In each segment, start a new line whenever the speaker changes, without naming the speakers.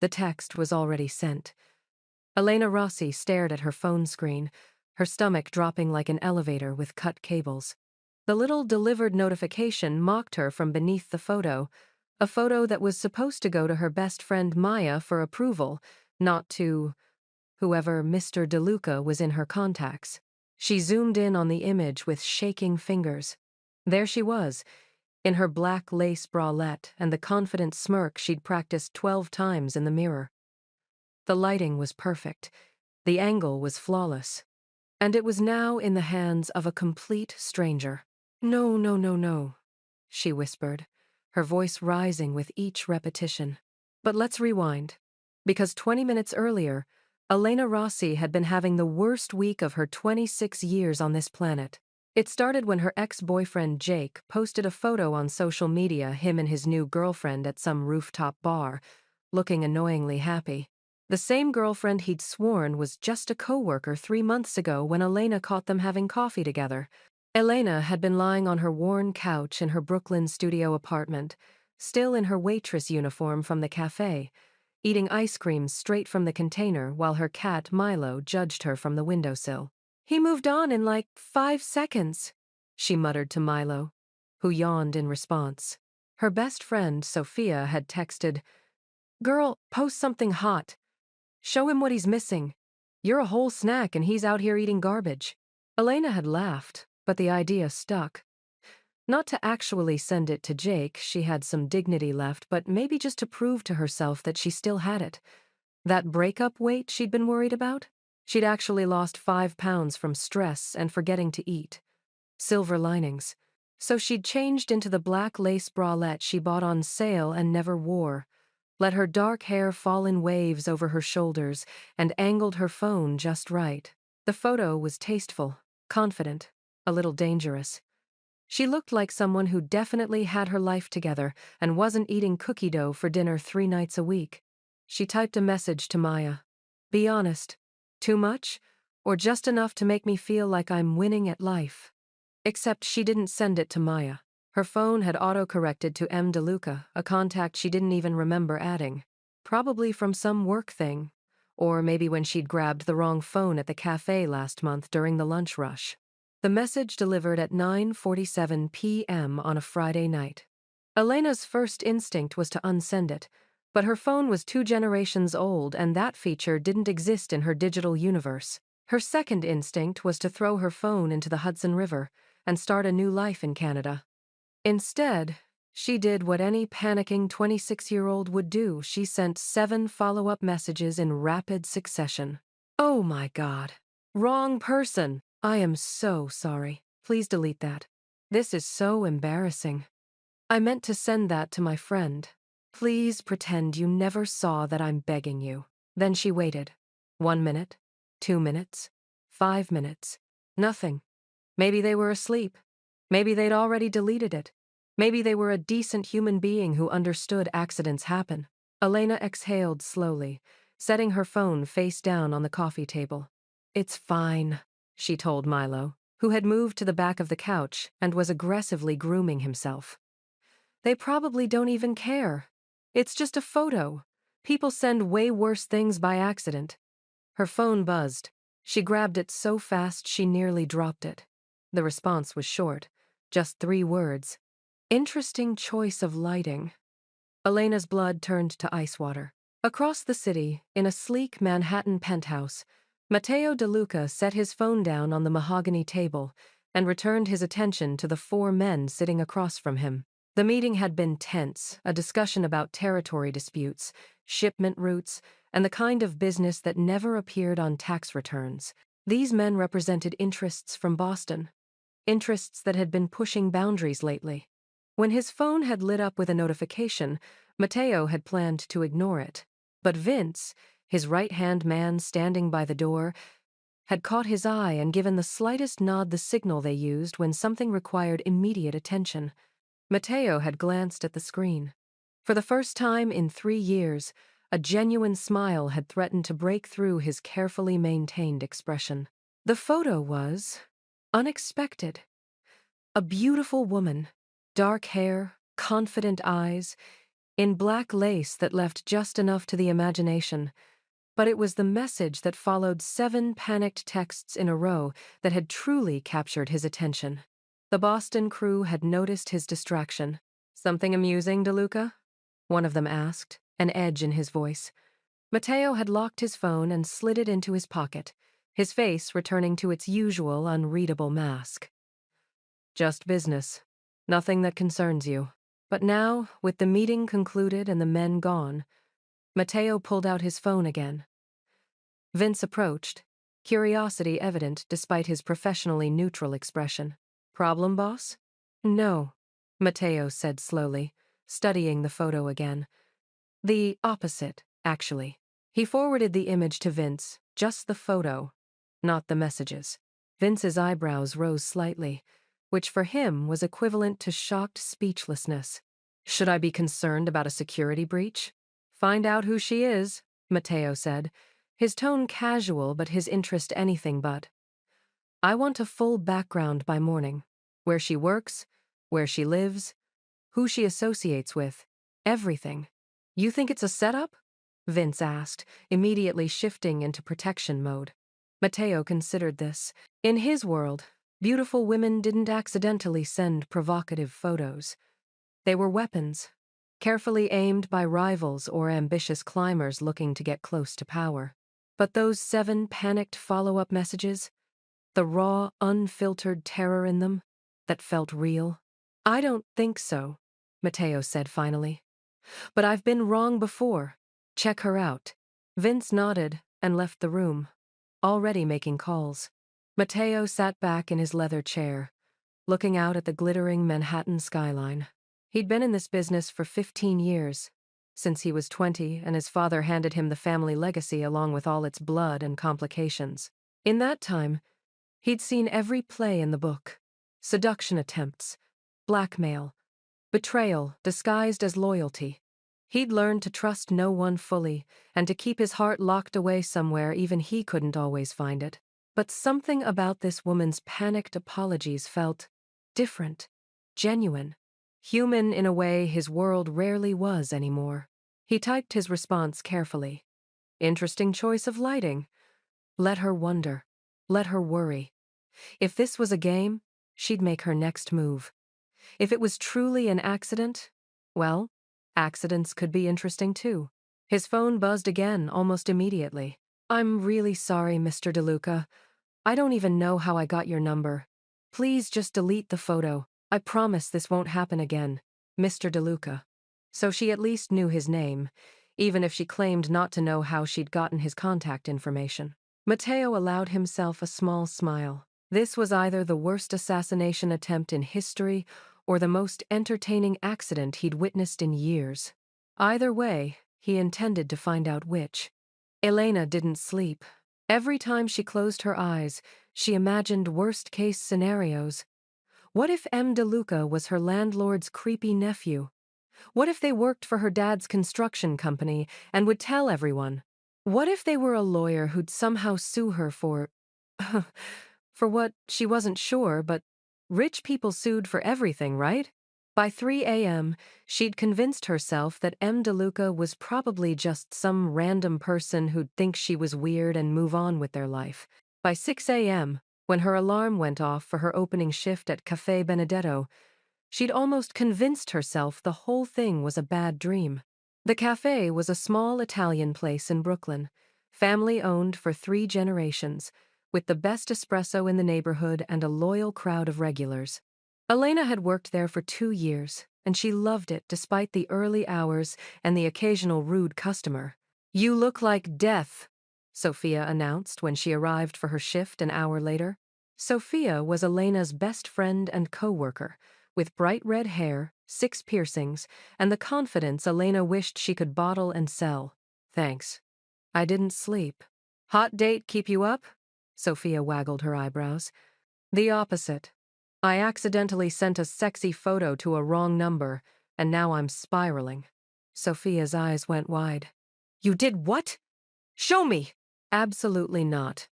The text was already sent. Elena Rossi stared at her phone screen, her stomach dropping like an elevator with cut cables. The little delivered notification mocked her from beneath the photo, a photo that was supposed to go to her best friend Maya for approval, not to whoever Mr. DeLuca was in her contacts. She zoomed in on the image with shaking fingers. There she was, in her black lace bralette and the confident smirk she'd practiced 12 times in the mirror. The lighting was perfect. The angle was flawless. And it was now in the hands of a complete stranger. "No, no, no, no," she whispered, her voice rising with each repetition. But let's rewind. Because 20 minutes earlier, Elena Rossi had been having the worst week of her 26 years on this planet. It started when her ex-boyfriend Jake posted a photo on social media, him and his new girlfriend at some rooftop bar, looking annoyingly happy. The same girlfriend he'd sworn was just a coworker 3 months ago when Elena caught them having coffee together. Elena had been lying on her worn couch in her Brooklyn studio apartment, still in her waitress uniform from the cafe, eating ice cream straight from the container while her cat Milo judged her from the windowsill. "He moved on in like 5 seconds," she muttered to Milo, who yawned in response. Her best friend, Sophia, had texted, "Girl, post something hot. Show him what he's missing. You're a whole snack and he's out here eating garbage." Elena had laughed, but the idea stuck. Not to actually send it to Jake, she had some dignity left, but maybe just to prove to herself that she still had it. That breakup weight she'd been worried about? She'd actually lost 5 pounds from stress and forgetting to eat. Silver linings. So she'd changed into the black lace bralette she bought on sale and never wore, let her dark hair fall in waves over her shoulders, and angled her phone just right. The photo was tasteful, confident, a little dangerous. She looked like someone who definitely had her life together and wasn't eating cookie dough for dinner 3 nights a week. She typed a message to Maya. "Be honest. Too much? Or just enough to make me feel like I'm winning at life?" Except she didn't send it to Maya. Her phone had auto-corrected to M. DeLuca, a contact she didn't even remember adding. Probably from some work thing. Or maybe when she'd grabbed the wrong phone at the cafe last month during the lunch rush. The message delivered at 9:47 p.m. on a Friday night. Elena's first instinct was to unsend it, but her phone was 2 generations old and that feature didn't exist in her digital universe. Her second instinct was to throw her phone into the Hudson River and start a new life in Canada. Instead, she did what any panicking 26-year-old would do. She sent 7 follow-up messages in rapid succession. "Oh my God. Wrong person. I am so sorry. Please delete that. This is so embarrassing. I meant to send that to my friend. Please pretend you never saw that, I'm begging you." Then she waited. 1 minute, 2 minutes, 5 minutes. Nothing. Maybe they were asleep. Maybe they'd already deleted it. Maybe they were a decent human being who understood accidents happen. Elena exhaled slowly, setting her phone face down on the coffee table. "It's fine," she told Milo, who had moved to the back of the couch and was aggressively grooming himself. "They probably don't even care. It's just a photo. People send way worse things by accident." Her phone buzzed. She grabbed it so fast she nearly dropped it. The response was short, just 3 words. "Interesting choice of lighting." Elena's blood turned to ice water. Across the city, in a sleek Manhattan penthouse, Matteo DeLuca set his phone down on the mahogany table and returned his attention to the 4 men sitting across from him. The meeting had been tense, a discussion about territory disputes, shipment routes, and the kind of business that never appeared on tax returns. These men represented interests from Boston, interests that had been pushing boundaries lately. When his phone had lit up with a notification, Matteo had planned to ignore it. But Vince, his right-hand man standing by the door, had caught his eye and given the slightest nod, the signal they used when something required immediate attention. Matteo had glanced at the screen. For the first time in 3 years, a genuine smile had threatened to break through his carefully maintained expression. The photo was unexpected. A beautiful woman, dark hair, confident eyes, in black lace that left just enough to the imagination. But it was the message that followed 7 panicked texts in a row that had truly captured his attention. The Boston crew had noticed his distraction. "Something amusing, DeLuca?" one of them asked, an edge in his voice. Matteo had locked his phone and slid it into his pocket, his face returning to its usual unreadable mask. "Just business. Nothing that concerns you." But now, with the meeting concluded and the men gone, Matteo pulled out his phone again. Vince approached, curiosity evident despite his professionally neutral expression. "Problem, boss?" "No," Matteo said slowly, studying the photo again. "The opposite, actually." He forwarded the image to Vince, just the photo, not the messages. Vince's eyebrows rose slightly, which for him was equivalent to shocked speechlessness. "Should I be concerned about a security breach?" "Find out who she is," Matteo said, his tone casual but his interest anything but. "I want a full background by morning. Where she works, where she lives, who she associates with, everything." "You think it's a setup?" Vince asked, immediately shifting into protection mode. Matteo considered this. In his world, beautiful women didn't accidentally send provocative photos. They were weapons, carefully aimed by rivals or ambitious climbers looking to get close to power. But those 7 panicked follow-up messages, the raw, unfiltered terror in them, that felt real. "I don't think so," Matteo said finally. "But I've been wrong before. Check her out." Vince nodded and left the room, already making calls. Matteo sat back in his leather chair, looking out at the glittering Manhattan skyline. He'd been in this business for 15 years, since he was 20 and his father handed him the family legacy along with all its blood and complications. In that time, he'd seen every play in the book: seduction attempts, blackmail, betrayal disguised as loyalty. He'd learned to trust no one fully and to keep his heart locked away somewhere even he couldn't always find it. But something about this woman's panicked apologies felt different, genuine, human in a way his world rarely was anymore. He typed his response carefully. "Interesting choice of lighting. Let her wonder. Let her worry. If this was a game, she'd make her next move. If it was truly an accident, well, accidents could be interesting too." His phone buzzed again almost immediately. "I'm really sorry, Mr. DeLuca. I don't even know how I got your number. Please just delete the photo. I promise this won't happen again. Mr. DeLuca." So she at least knew his name, even if she claimed not to know how she'd gotten his contact information. Matteo allowed himself a small smile. This was either the worst assassination attempt in history or the most entertaining accident he'd witnessed in years. Either way, he intended to find out which. Elena didn't sleep. Every time she closed her eyes, she imagined worst-case scenarios. What if M. DeLuca was her landlord's creepy nephew? What if they worked for her dad's construction company and would tell everyone? What if they were a lawyer who'd somehow sue her for for what, she wasn't sure, but rich people sued for everything, right? By 3 a.m., she'd convinced herself that M. DeLuca was probably just some random person who'd think she was weird and move on with their life. By 6 a.m., when her alarm went off for her opening shift at Café Benedetto, she'd almost convinced herself the whole thing was a bad dream. The cafe was a small Italian place in Brooklyn, family-owned for 3 generations, with the best espresso in the neighborhood and a loyal crowd of regulars. Elena had worked there for 2 years, and she loved it despite the early hours and the occasional rude customer. "You look like death," Sophia announced when she arrived for her shift an hour later. Sophia was Elena's best friend and co-worker, with bright red hair, 6 piercings, and the confidence Elena wished she could bottle and sell. "Thanks. I didn't sleep." "Hot date keep you up?" Sophia waggled her eyebrows. "The opposite. I accidentally sent a sexy photo to a wrong number, and now I'm spiraling." Sophia's eyes went wide. "You did what? Show me!" "Absolutely not.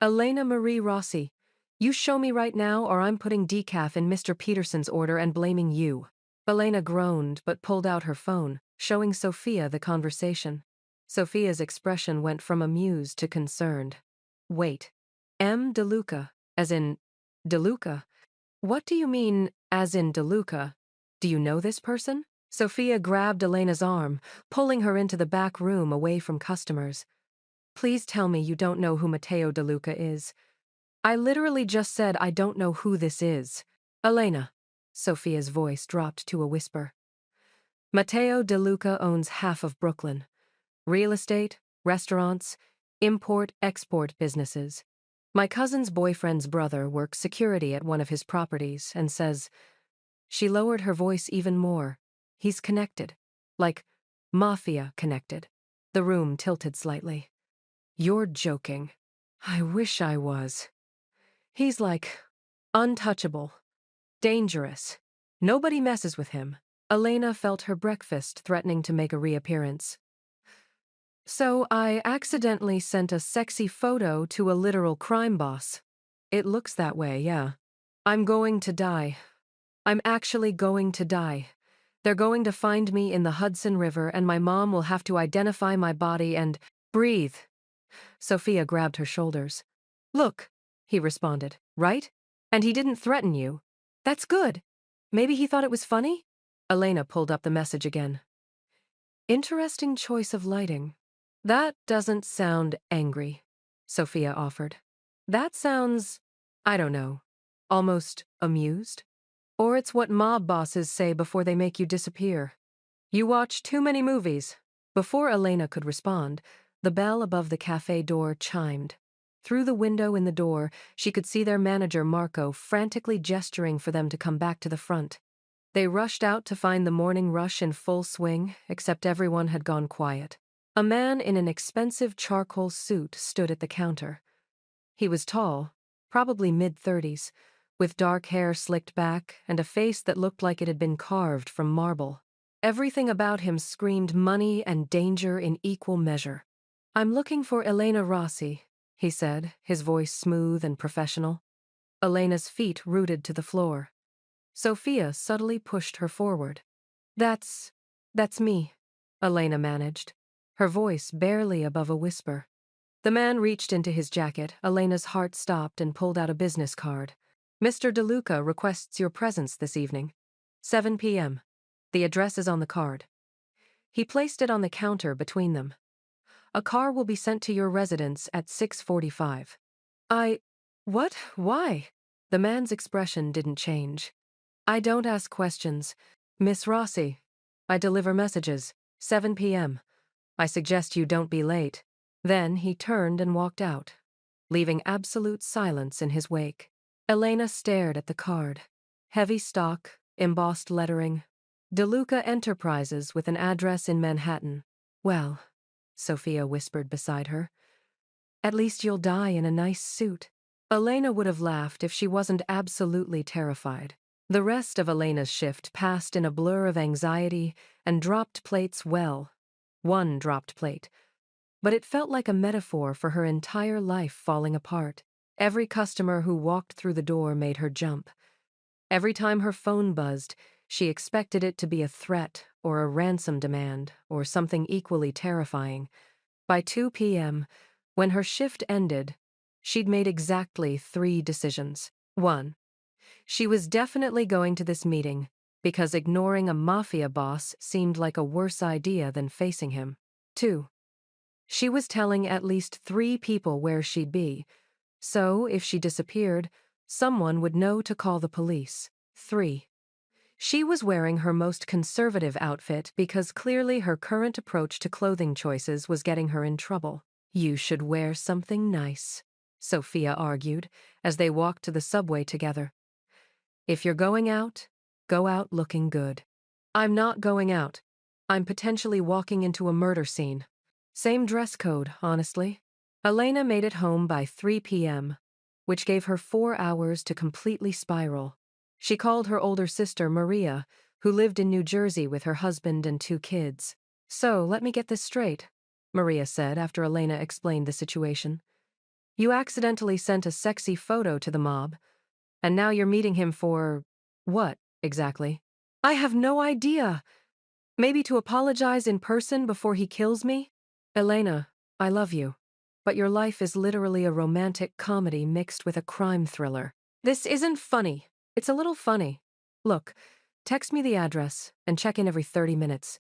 Elena Marie Rossi, you show me right now or I'm putting decaf in Mr. Peterson's order and blaming you." Elena groaned but pulled out her phone. showing Sophia the conversation. Sophia's expression went from amused to concerned. Wait. M. DeLuca, as in DeLuca? What do you mean, as in DeLuca? Do you know this person? Sophia grabbed Elena's arm, pulling her into the back room away from customers. Please tell me you don't know who Matteo DeLuca is. I literally just said I don't know who this is. Elena. Sophia's voice dropped to a whisper. Matteo DeLuca owns half of Brooklyn. Real estate, restaurants, import-export businesses. My cousin's boyfriend's brother works security at one of his properties and says, she lowered her voice even more, he's connected. Like, mafia connected. The room tilted slightly. You're joking. I wish I was. He's like, untouchable. Dangerous. Nobody messes with him. Elena felt her breakfast threatening to make a reappearance. So I accidentally sent a sexy photo to a literal crime boss. It looks that way, yeah. I'm going to die. I'm actually going to die. They're going to find me in the Hudson River and my mom will have to identify my body and breathe. Sophia grabbed her shoulders. Look, he responded, right? And he didn't threaten you. That's good. Maybe he thought it was funny? Elena pulled up the message again. Interesting choice of lighting. That doesn't sound angry, Sophia offered. That sounds, I don't know, almost amused? Or it's what mob bosses say before they make you disappear. You watch too many movies. Before Elena could respond, the bell above the cafe door chimed. Through the window in the door, she could see their manager Marco frantically gesturing for them to come back to the front. They rushed out to find the morning rush in full swing, except everyone had gone quiet. A man in an expensive charcoal suit stood at the counter. He was tall, probably mid-30s, with dark hair slicked back and a face that looked like it had been carved from marble. Everything about him screamed money and danger in equal measure. I'm looking for Elena Rossi, he said, his voice smooth and professional. Elena's feet rooted to the floor. Sophia subtly pushed her forward. That's me, Elena managed, her voice barely above a whisper. The man reached into his jacket. Elena's heart stopped and pulled out a business card. Mr. DeLuca requests your presence this evening. 7 p.m. The address is on the card. He placed it on the counter between them. A car will be sent to your residence at 6:45. What? Why? The man's expression didn't change. I don't ask questions. Miss Rossi. I deliver messages. 7 p.m. I suggest you don't be late. Then he turned and walked out, leaving absolute silence in his wake. Elena stared at the card. Heavy stock, embossed lettering. DeLuca Enterprises with an address in Manhattan. Well, Sophia whispered beside her, at least you'll die in a nice suit. Elena would have laughed if she wasn't absolutely terrified. The rest of Elena's shift passed in a blur of anxiety and dropped plates one dropped plate. But it felt like a metaphor for her entire life falling apart. Every customer who walked through the door made her jump. Every time her phone buzzed, she expected it to be a threat or a ransom demand or something equally terrifying. By 2 p.m., when her shift ended, she'd made exactly 3 decisions. 1. She was definitely going to this meeting because ignoring a mafia boss seemed like a worse idea than facing him. 2. She was telling at least 3 people where she'd be, so if she disappeared, someone would know to call the police. 3. She was wearing her most conservative outfit because clearly her current approach to clothing choices was getting her in trouble. You should wear something nice, Sophia argued, as they walked to the subway together. If you're going out, go out looking good. I'm not going out. I'm potentially walking into a murder scene. Same dress code, honestly. Elena made it home by 3 p.m., which gave her 4 hours to completely spiral. She called her older sister, Maria, who lived in New Jersey with her husband and 2 kids. So, let me get this straight, Maria said after Elena explained the situation. You accidentally sent a sexy photo to the mob, and now you're meeting him for what, exactly? I have no idea. Maybe to apologize in person before he kills me? Elena, I love you. But your life is literally a romantic comedy mixed with a crime thriller. This isn't funny. It's a little funny. Look, text me the address and check in every 30 minutes.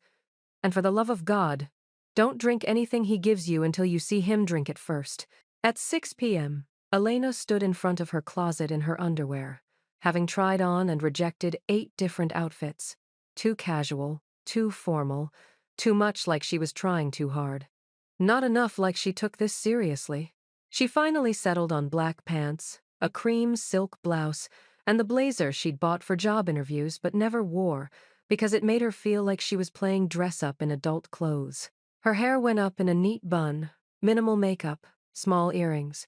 And for the love of God, don't drink anything he gives you until you see him drink it first. At 6 p.m., Elena stood in front of her closet in her underwear, having tried on and rejected 8 different outfits. Too casual, too formal, too much like she was trying too hard. Not enough like she took this seriously. She finally settled on black pants, a cream silk blouse, and the blazer she'd bought for job interviews but never wore because it made her feel like she was playing dress-up in adult clothes. Her hair went up in a neat bun, minimal makeup, small earrings.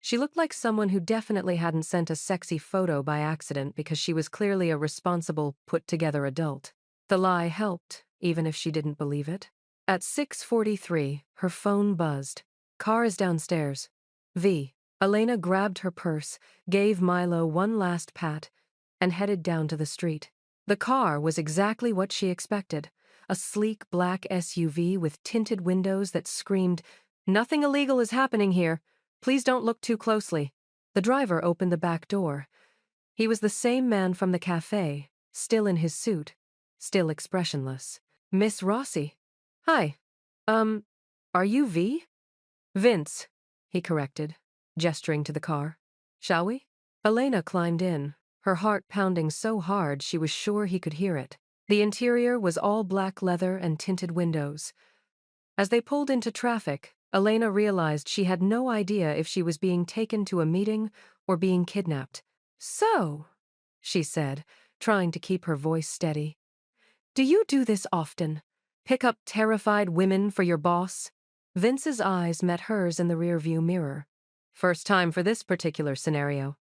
She looked like someone who definitely hadn't sent a sexy photo by accident because she was clearly a responsible, put-together adult. The lie helped, even if she didn't believe it. At 6:43, her phone buzzed. Car is downstairs. V. Elena grabbed her purse, gave Milo one last pat, and headed down to the street. The car was exactly what she expected. A sleek black SUV with tinted windows that screamed, "Nothing illegal is happening here. Please don't look too closely." The driver opened the back door. He was the same man from the cafe, still in his suit, still expressionless. "Miss Rossi." "Hi. Are you V?" "Vince," he corrected, gesturing to the car. "Shall we?" Elena climbed in, her heart pounding so hard she was sure he could hear it. The interior was all black leather and tinted windows. As they pulled into traffic, Elena realized she had no idea if she was being taken to a meeting or being kidnapped. "So," she said, trying to keep her voice steady, "do you do this often? Pick up terrified women for your boss?" Vince's eyes met hers in the rearview mirror. "First time for this particular scenario,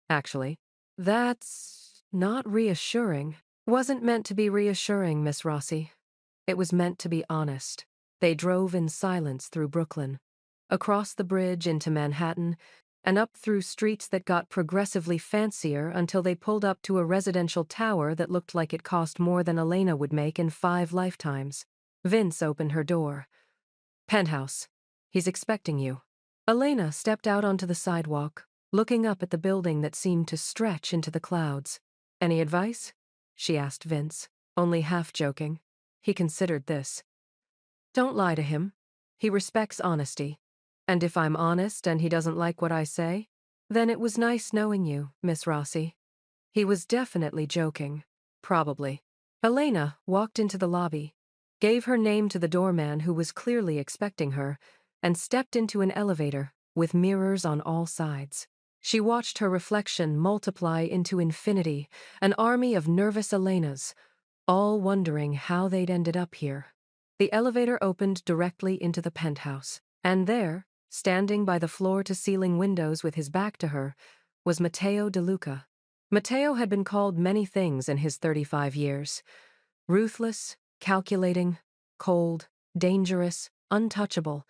actually." "That's not reassuring." "Wasn't meant to be reassuring, Miss Rossi. It was meant to be honest." They drove in silence through Brooklyn, across the bridge into Manhattan, and up through streets that got progressively fancier until they pulled up to a residential tower that looked like it cost more than Elena would make in 5 lifetimes. Vince opened her door. "Penthouse. He's expecting you." Elena stepped out onto the sidewalk, looking up at the building that seemed to stretch into the clouds. "Any advice?" she asked Vince, only half joking. He considered this. "Don't lie to him. He respects honesty. And if I'm honest and he doesn't like what I say, then it was nice knowing you, Miss Rossi." He was definitely joking. Probably. Elena walked into the lobby, gave her name to the doorman who was clearly expecting her, and stepped into an elevator with mirrors on all sides. She watched her reflection multiply into infinity, an army of nervous Elenas, all wondering how they'd ended up here. The elevator opened directly into the penthouse, and there, standing by the floor-to-ceiling windows with his back to her, was Matteo De Luca. Matteo had been called many things in his 35 years. Ruthless, calculating, cold, dangerous, untouchable.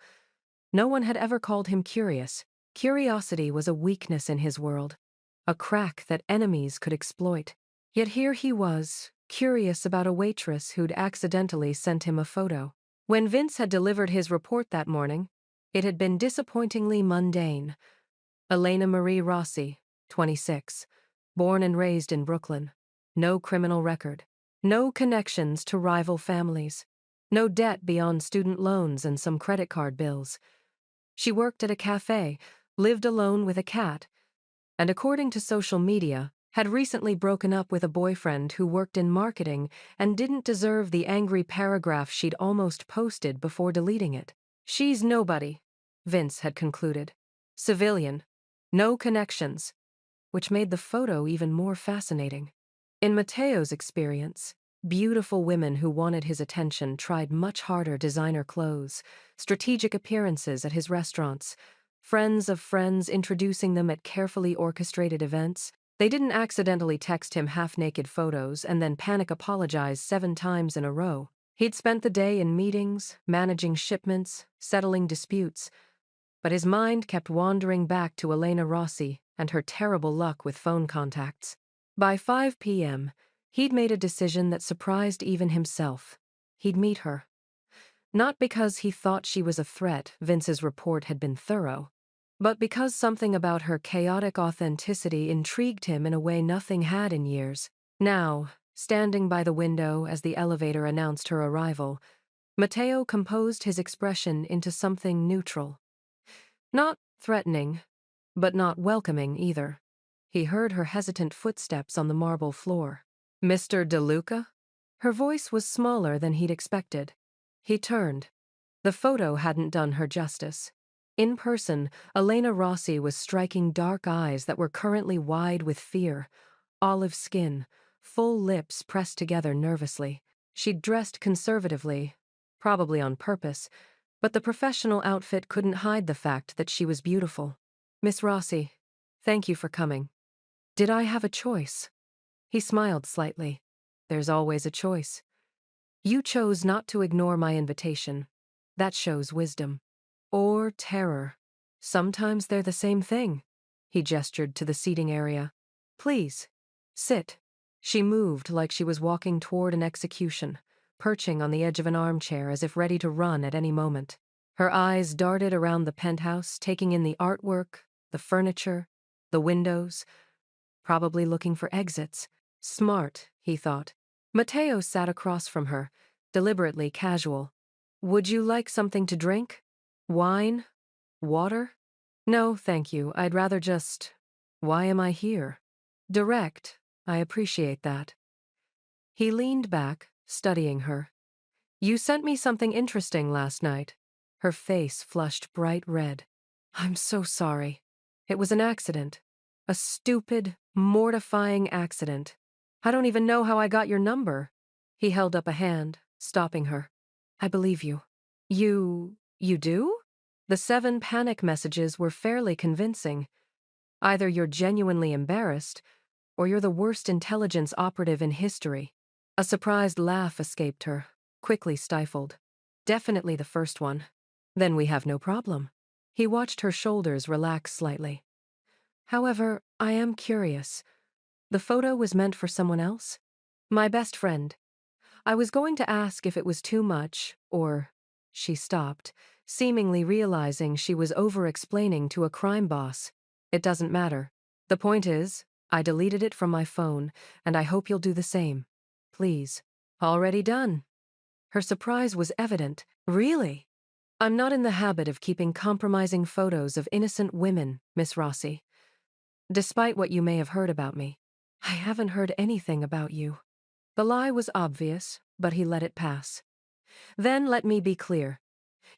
No one had ever called him curious. Curiosity was a weakness in his world, a crack that enemies could exploit. Yet here he was, curious about a waitress who'd accidentally sent him a photo. When Vince had delivered his report that morning, it had been disappointingly mundane. Elena Marie Rossi, 26, born and raised in Brooklyn. No criminal record. No connections to rival families. No debt beyond student loans and some credit card bills. She worked at a cafe, lived alone with a cat, and according to social media, had recently broken up with a boyfriend who worked in marketing and didn't deserve the angry paragraph she'd almost posted before deleting it. She's nobody, Vince had concluded. Civilian. No connections. Which made the photo even more fascinating. In Matteo's experience, beautiful women who wanted his attention tried much harder designer clothes, strategic appearances at his restaurants, friends of friends introducing them at carefully orchestrated events. They didn't accidentally text him half-naked photos and then panic apologize 7 times in a row. He'd spent the day in meetings, managing shipments, settling disputes, but his mind kept wandering back to Elena Rossi and her terrible luck with phone contacts. By 5 p.m., he'd made a decision that surprised even himself. he'd meet her. Not because he thought she was a threat, Vince's report had been thorough, but because something about her chaotic authenticity intrigued him in a way nothing had in years. Now, standing by the window as the elevator announced her arrival, Matteo composed his expression into something neutral. Not threatening, but not welcoming either. He heard her hesitant footsteps on the marble floor. "Mr. DeLuca?" Her voice was smaller than he'd expected. He turned. The photo hadn't done her justice. In person, Elena Rossi was striking dark eyes that were currently wide with fear, olive skin, full lips pressed together nervously. She'd dressed conservatively, probably on purpose, but the professional outfit couldn't hide the fact that she was beautiful. "Miss Rossi, thank you for coming. Did I have a choice?" He smiled slightly. "There's always a choice. You chose not to ignore my invitation. That shows wisdom. Or terror. Sometimes they're the same thing." He gestured to the seating area. "Please, sit." She moved like she was walking toward an execution, perching on the edge of an armchair as if ready to run at any moment. Her eyes darted around the penthouse, taking in the artwork, the furniture, the windows, probably looking for exits. Smart, he thought. Matteo sat across from her, deliberately casual. "Would you like something to drink? Wine? Water?" "No, thank you. I'd rather just... Why am I here?" "Direct. I appreciate that." He leaned back, studying her. "You sent me something interesting last night." Her face flushed bright red. "I'm so sorry. It was an accident. A stupid, mortifying accident. I don't even know how I got your number." He held up a hand, stopping her. "I believe you." You do?" The 7 panic messages were fairly convincing. Either you're genuinely embarrassed, or you're the worst intelligence operative in history. A surprised laugh escaped her, quickly stifled. "Definitely the first one. Then we have no problem." He watched her shoulders relax slightly. "However, I am curious. The photo was meant for someone else?" "My best friend. I was going to ask if it was too much, or..." She stopped, seemingly realizing she was over-explaining to a crime boss. "It doesn't matter. The point is, I deleted it from my phone, and I hope you'll do the same. Please." "Already done." Her surprise was evident. "Really?" "I'm not in the habit of keeping compromising photos of innocent women, Miss Rossi. Despite what you may have heard about me." "I haven't heard anything about you." The lie was obvious, but he let it pass. "Then let me be clear.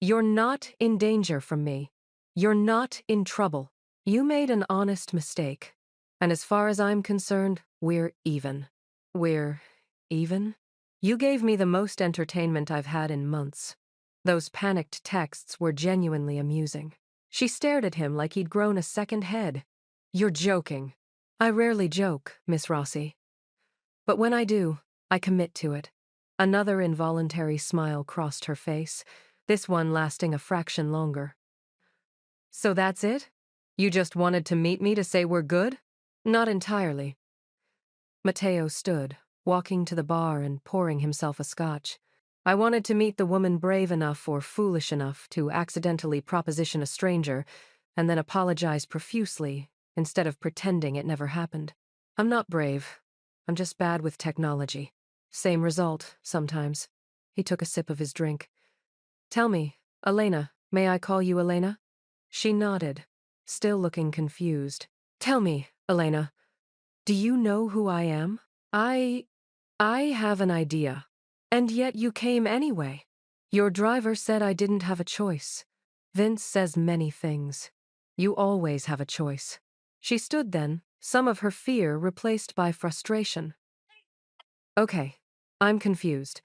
You're not in danger from me. You're not in trouble. You made an honest mistake. And as far as I'm concerned, we're even." "We're even?" "You gave me the most entertainment I've had in months." Those panicked texts were genuinely amusing. She stared at him like he'd grown a second head. "You're joking." "I rarely joke, Miss Rossi. But when I do, I commit to it." Another involuntary smile crossed her face, this one lasting a fraction longer. "So that's it? You just wanted to meet me to say we're good?" "Not entirely." Matteo stood, walking to the bar and pouring himself a scotch. "I wanted to meet the woman brave enough or foolish enough to accidentally proposition a stranger and then apologize profusely instead of pretending it never happened. I'm not brave. I'm just bad with technology. Same result, sometimes." He took a sip of his drink. "Tell me, Elena, may I call you Elena?" She nodded, still looking confused. "Tell me, Elena, do you know who I am?" I have an idea. And yet you came anyway." "Your driver said I didn't have a choice. Vince says many things. You always have a choice." She stood then, some of her fear replaced by frustration. "Okay, I'm confused.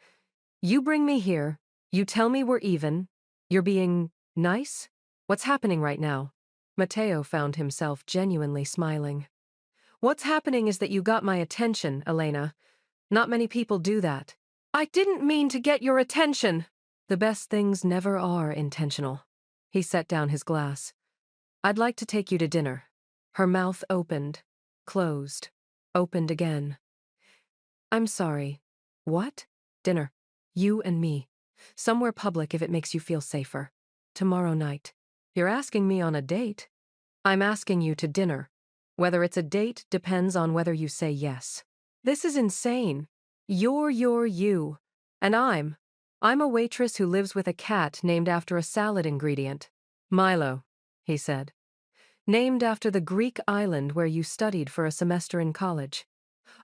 You bring me here, you tell me we're even, you're being nice? What's happening right now?" Matteo found himself genuinely smiling. "What's happening is that you got my attention, Elena. Not many people do that." "I didn't mean to get your attention." "The best things never are intentional." He set down his glass. "I'd like to take you to dinner." Her mouth opened, closed, opened again. "I'm sorry. What?" "Dinner." You and me. Somewhere public if it makes you feel safer. Tomorrow night. You're asking me on a date? I'm asking you to dinner. Whether it's a date depends on whether you say yes. This is insane. You're you. And I'm a waitress who lives with a cat named after a salad ingredient. Milo, he said. Named after the Greek island where you studied for a semester in college.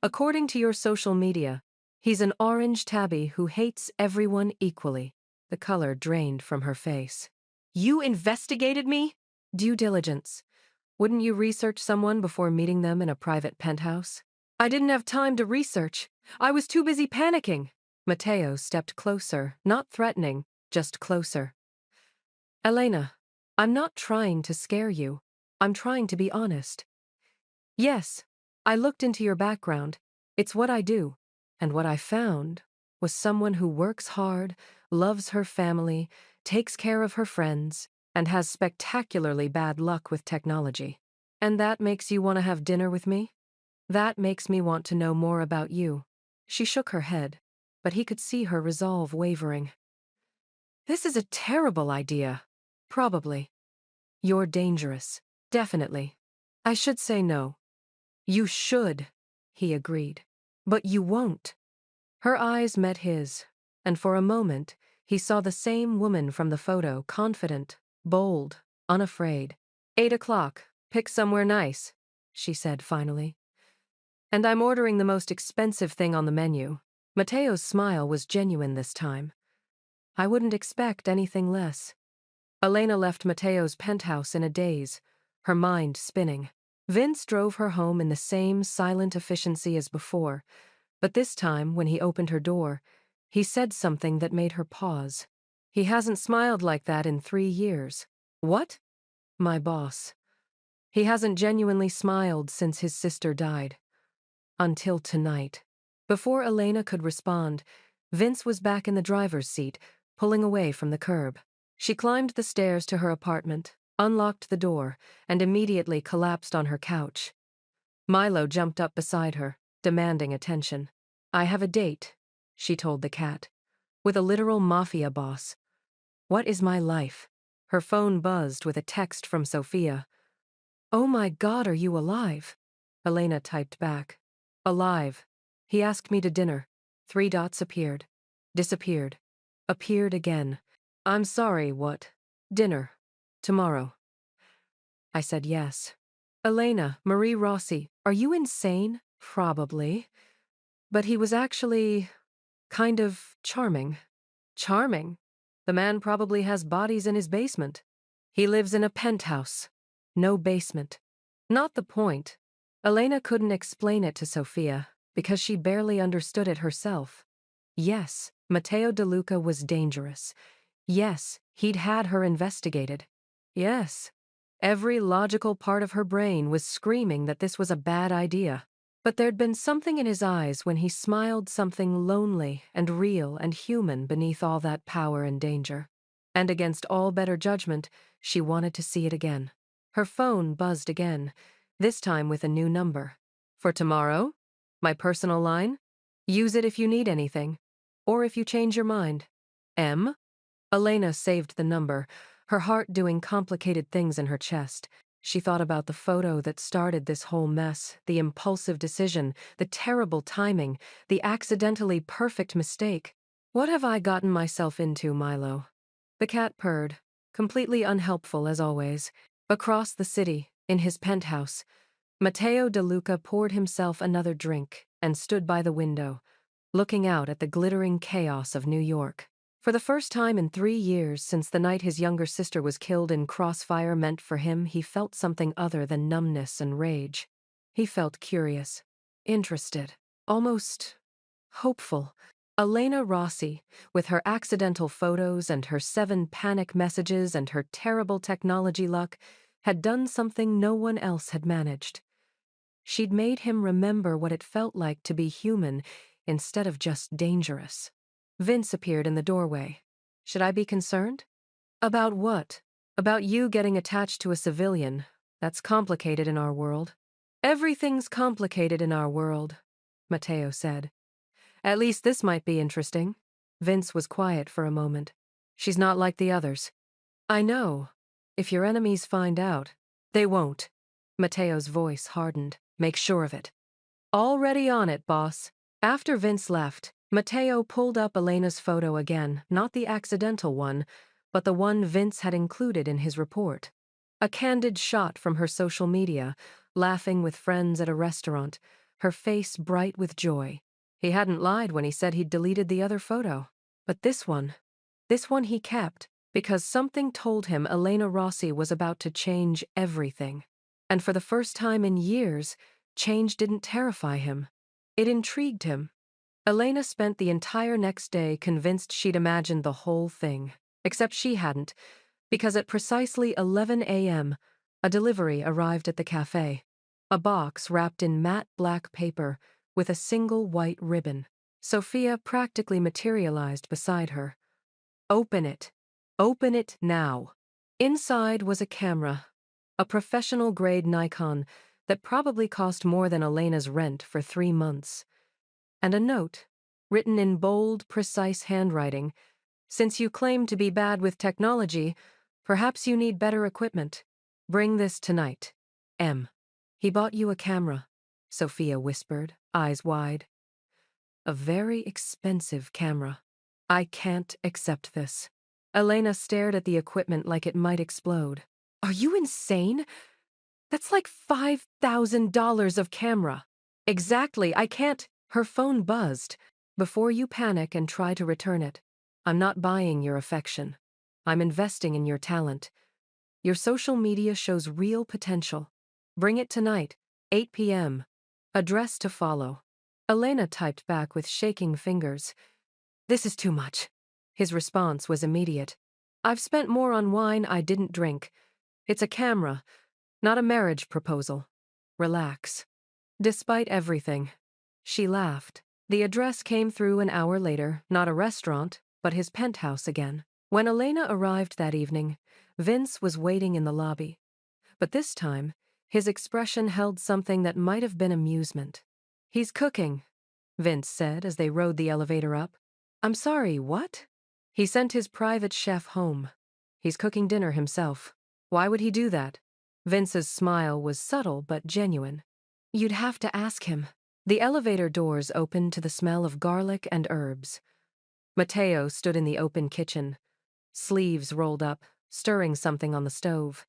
According to your social media, he's an orange tabby who hates everyone equally. The color drained from her face. You investigated me? Due diligence. Wouldn't you research someone before meeting them in a private penthouse? I didn't have time to research. I was too busy panicking. Mateo stepped closer, not threatening, just closer. Elena, I'm not trying to scare you. I'm trying to be honest. Yes, I looked into your background. It's what I do. And what I found was someone who works hard, loves her family, takes care of her friends, and has spectacularly bad luck with technology. And that makes you want to have dinner with me? That makes me want to know more about you. She shook her head, but he could see her resolve wavering. This is a terrible idea. Probably. You're dangerous. Definitely. I should say no. You should, he agreed. But you won't. Her eyes met his, and for a moment, he saw the same woman from the photo, confident, bold, unafraid. 8 o'clock, pick somewhere nice, she said finally. And I'm ordering the most expensive thing on the menu. Mateo's smile was genuine this time. I wouldn't expect anything less. Elena left Mateo's penthouse in a daze, her mind spinning. Vince drove her home in the same silent efficiency as before, but this time, when he opened her door, he said something that made her pause. He hasn't smiled like that in 3 years. What? My boss. He hasn't genuinely smiled since his sister died. Until tonight. Before Elena could respond, Vince was back in the driver's seat, pulling away from the curb. She climbed the stairs to her apartment, unlocked the door, and immediately collapsed on her couch. Milo jumped up beside her, demanding attention. I have a date, she told the cat, with a literal mafia boss. What is my life? Her phone buzzed with a text from Sophia. Oh my God, are you alive? Elena typed back. Alive. He asked me to dinner. 3 dots appeared. Disappeared. Appeared again. I'm sorry, what? Dinner. Tomorrow. I said yes. Elena, Marie Rossi, are you insane? Probably. But he was actually kind of charming. Charming? The man probably has bodies in his basement. He lives in a penthouse. No basement. Not the point. Elena couldn't explain it to Sophia because she barely understood it herself. Yes, Matteo De Luca was dangerous. Yes, he'd had her investigated. Yes. Every logical part of her brain was screaming that this was a bad idea. But there'd been something in his eyes when he smiled, something lonely and real and human beneath all that power and danger. And against all better judgment, she wanted to see it again. Her phone buzzed again, this time with a new number. For tomorrow? My personal line? Use it if you need anything. Or if you change your mind. M? Elena saved the number, her heart doing complicated things in her chest. She thought about the photo that started this whole mess, the impulsive decision, the terrible timing, the accidentally perfect mistake. What have I gotten myself into, Milo? The cat purred, completely unhelpful as always. Across the city, in his penthouse, Matteo De Luca poured himself another drink and stood by the window, looking out at the glittering chaos of New York. For the first time in 3 years since the night his younger sister was killed in crossfire meant for him, he felt something other than numbness and rage. He felt curious, interested, almost hopeful. Elena Rossi, with her accidental photos and her 7 panic messages and her terrible technology luck, had done something no one else had managed. She'd made him remember what it felt like to be human instead of just dangerous. Vince appeared in the doorway. Should I be concerned? About what? About you getting attached to a civilian. That's complicated in our world. Everything's complicated in our world, Matteo said. At least this might be interesting. Vince was quiet for a moment. She's not like the others. I know. If your enemies find out, they won't. Mateo's voice hardened. Make sure of it. Already on it, boss. After Vince left, Mateo pulled up Elena's photo again, not the accidental one, but the one Vince had included in his report. A candid shot from her social media, laughing with friends at a restaurant, her face bright with joy. He hadn't lied when he said he'd deleted the other photo. But this one he kept, because something told him Elena Rossi was about to change everything. And for the first time in years, change didn't terrify him. It intrigued him. Elena spent the entire next day convinced she'd imagined the whole thing. Except she hadn't, because at precisely 11 a.m., a delivery arrived at the cafe. A box wrapped in matte black paper with a single white ribbon. Sophia practically materialized beside her. Open it. Open it now. Inside was a camera, a professional-grade Nikon that probably cost more than Elena's rent for 3 months. And a note, written in bold, precise handwriting. Since you claim to be bad with technology, perhaps you need better equipment. Bring this tonight. M. He bought you a camera, Sophia whispered, eyes wide. A very expensive camera. I can't accept this. Elena stared at the equipment like it might explode. Are you insane? That's like $5,000 of camera. Exactly, I can't. Her phone buzzed. Before you panic and try to return it, I'm not buying your affection. I'm investing in your talent. Your social media shows real potential. Bring it tonight, 8 p.m. Address to follow. Elena typed back with shaking fingers. This is too much. His response was immediate. I've spent more on wine I didn't drink. It's a camera, not a marriage proposal. Relax. Despite everything, she laughed. The address came through an hour later, not a restaurant, but his penthouse again. When Elena arrived that evening, Vince was waiting in the lobby. But this time, his expression held something that might have been amusement. He's cooking, Vince said as they rode the elevator up. I'm sorry, what? He sent his private chef home. He's cooking dinner himself. Why would he do that? Vince's smile was subtle but genuine. You'd have to ask him. The elevator doors opened to the smell of garlic and herbs. Mateo stood in the open kitchen, sleeves rolled up, stirring something on the stove.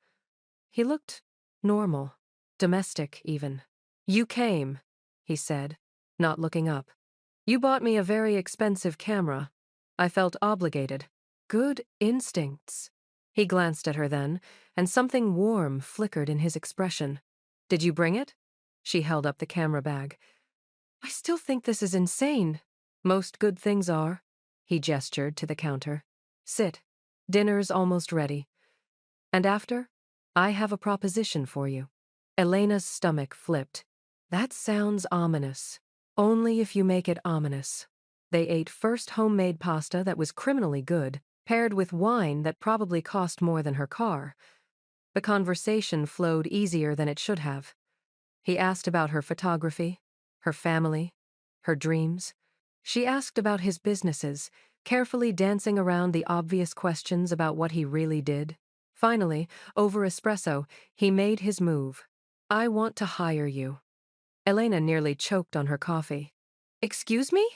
He looked normal, domestic even. You came, he said, not looking up. You bought me a very expensive camera. I felt obligated. Good instincts. He glanced at her then, and something warm flickered in his expression. Did you bring it? She held up the camera bag. I still think this is insane. Most good things are. He gestured to the counter. Sit. Dinner's almost ready. And after, I have a proposition for you. Elena's stomach flipped. That sounds ominous. Only if you make it ominous. They ate first homemade pasta that was criminally good, paired with wine that probably cost more than her car. The conversation flowed easier than it should have. He asked about her photography, her family, her dreams. She asked about his businesses, carefully dancing around the obvious questions about what he really did. Finally, over espresso, he made his move. I want to hire you. Elena nearly choked on her coffee. Excuse me?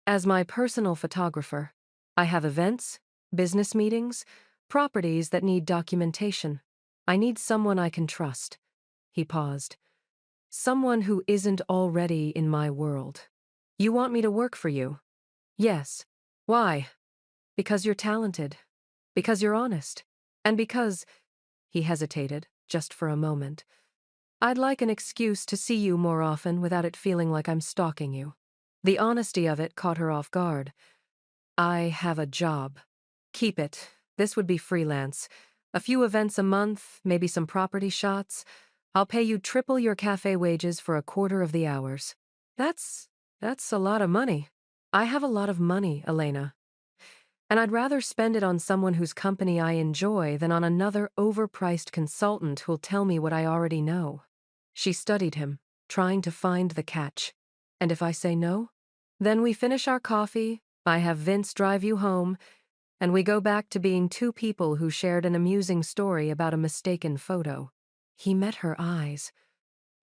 As my personal photographer, I have events, business meetings, properties that need documentation. I need someone I can trust. He paused. Someone who isn't already in my world. You want me to work for you? Yes. Why? Because you're talented. Because you're honest. And because, he hesitated, just for a moment, I'd like an excuse to see you more often without it feeling like I'm stalking you. The honesty of it caught her off guard. I have a job. Keep it. This would be freelance. A few events a month, maybe some property shots. I'll pay you triple your cafe wages for a quarter of the hours. That's a lot of money. I have a lot of money, Elena. And I'd rather spend it on someone whose company I enjoy than on another overpriced consultant who'll tell me what I already know. She studied him, trying to find the catch. And if I say no? Then we finish our coffee, I have Vince drive you home, and we go back to being two people who shared an amusing story about a mistaken photo. He met her eyes.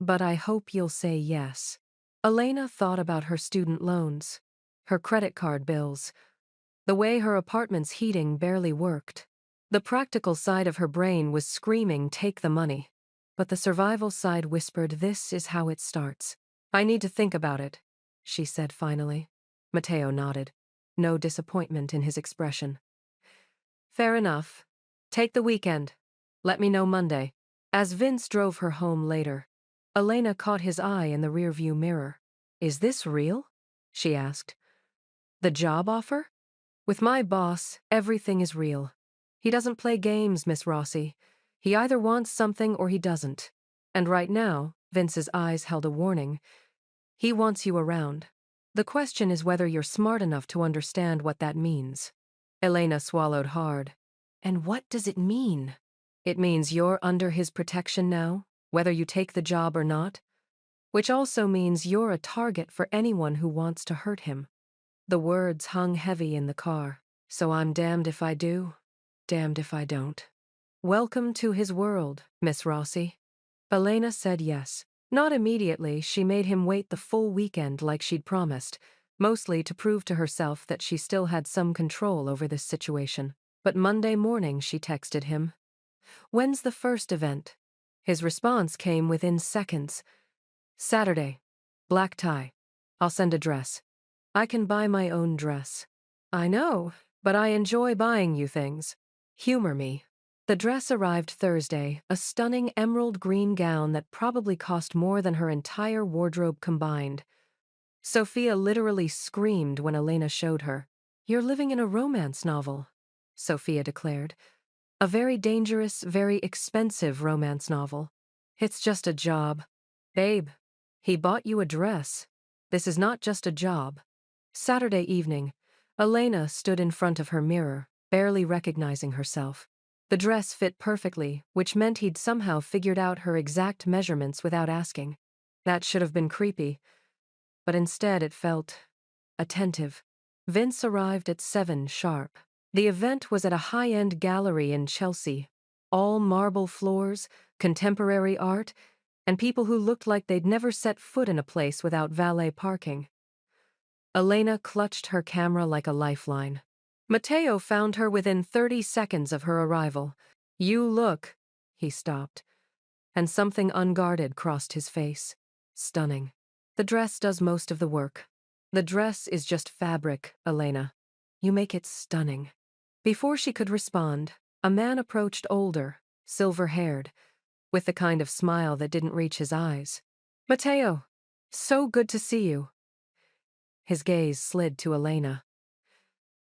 But I hope you'll say yes. Elena thought about her student loans, her credit card bills, the way her apartment's heating barely worked. The practical side of her brain was screaming, take the money. But the survival side whispered, this is how it starts. I need to think about it, she said finally. Matteo nodded, no disappointment in his expression. Fair enough. Take the weekend. Let me know Monday. As Vince drove her home later, Elena caught his eye in the rearview mirror. Is this real? She asked. The job offer? With my boss, everything is real. He doesn't play games, Miss Rossi. He either wants something or he doesn't. And right now, Vince's eyes held a warning. He wants you around. The question is whether you're smart enough to understand what that means. Elena swallowed hard. And what does it mean? It means you're under his protection now, whether you take the job or not. Which also means you're a target for anyone who wants to hurt him. The words hung heavy in the car. So I'm damned if I do, damned if I don't. Welcome to his world, Miss Rossi. Elena said yes. Not immediately, she made him wait the full weekend like she'd promised, mostly to prove to herself that she still had some control over this situation. But Monday morning she texted him. When's the first event? His response came within seconds. Saturday. Black tie. I'll send a dress. I can buy my own dress. I know, but I enjoy buying you things. Humor me. The dress arrived Thursday, a stunning emerald green gown that probably cost more than her entire wardrobe combined. Sophia literally screamed when Elena showed her. You're living in a romance novel, Sophia declared. A very dangerous, very expensive romance novel. It's just a job. Babe, he bought you a dress. This is not just a job. Saturday evening, Elena stood in front of her mirror, barely recognizing herself. The dress fit perfectly, which meant he'd somehow figured out her exact measurements without asking. That should have been creepy, but instead it felt attentive. Vince arrived at 7 sharp. The event was at a high-end gallery in Chelsea. All marble floors, contemporary art, and people who looked like they'd never set foot in a place without valet parking. Elena clutched her camera like a lifeline. Matteo found her within 30 seconds of her arrival. You look, he stopped, and something unguarded crossed his face. Stunning. The dress does most of the work. The dress is just fabric, Elena. You make it stunning. Before she could respond, a man approached, older, silver-haired, with the kind of smile that didn't reach his eyes. Matteo, so good to see you. His gaze slid to Elena.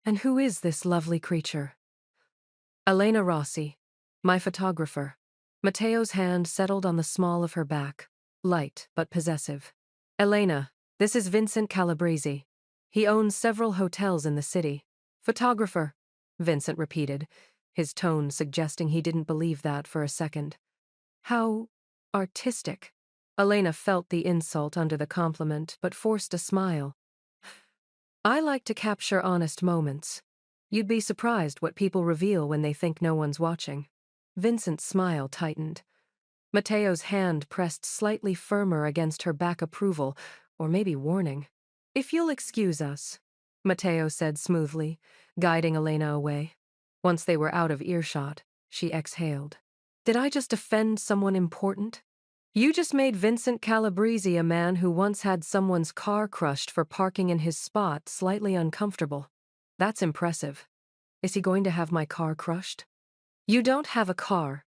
And who is this lovely creature? Elena Rossi, my photographer. Matteo's hand settled on the small of her back, light but possessive. Elena, this is Vincent Calabrese. He owns several hotels in the city. Photographer, Vincent repeated, his tone suggesting he didn't believe that for a second. How artistic. Elena felt the insult under the compliment, but forced a smile. I like to capture honest moments. You'd be surprised what people reveal when they think no one's watching. Vincent's smile tightened. Matteo's hand pressed slightly firmer against her back, approval, or maybe warning. If you'll excuse us, Matteo said smoothly, guiding Elena away. Once they were out of earshot, she exhaled. Did I just offend someone important? You just made Vincent Calabrese, a man who once had someone's car crushed for parking in his spot, slightly uncomfortable. That's impressive. Is he going to have my car crushed? You don't have a car.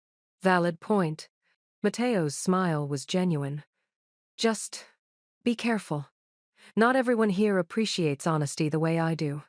Valid point. Matteo's smile was genuine. Just be careful. Not everyone here appreciates honesty the way I do.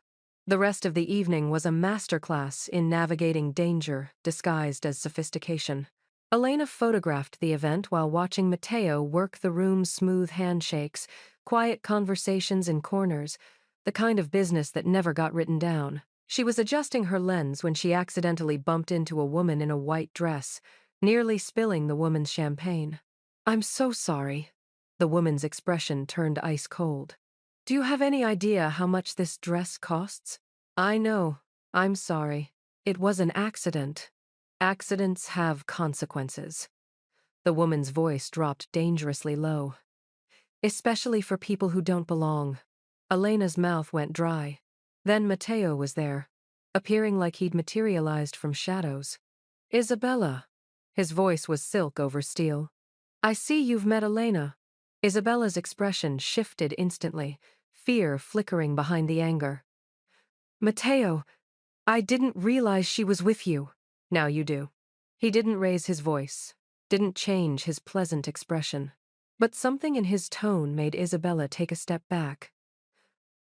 The rest of the evening was a masterclass in navigating danger disguised as sophistication. Elena photographed the event while watching Matteo work the room's smooth handshakes, quiet conversations in corners, the kind of business that never got written down. She was adjusting her lens when she accidentally bumped into a woman in a white dress, nearly spilling the woman's champagne. I'm so sorry. The woman's expression turned ice cold. Do you have any idea how much this dress costs? I know. I'm sorry. It was an accident. Accidents have consequences. The woman's voice dropped dangerously low. Especially for people who don't belong. Elena's mouth went dry. Then Matteo was there, appearing like he'd materialized from shadows. Isabella. His voice was silk over steel. I see you've met Elena. Isabella's expression shifted instantly, fear flickering behind the anger. Matteo, I didn't realize she was with you. Now you do. He didn't raise his voice, didn't change his pleasant expression. But something in his tone made Isabella take a step back.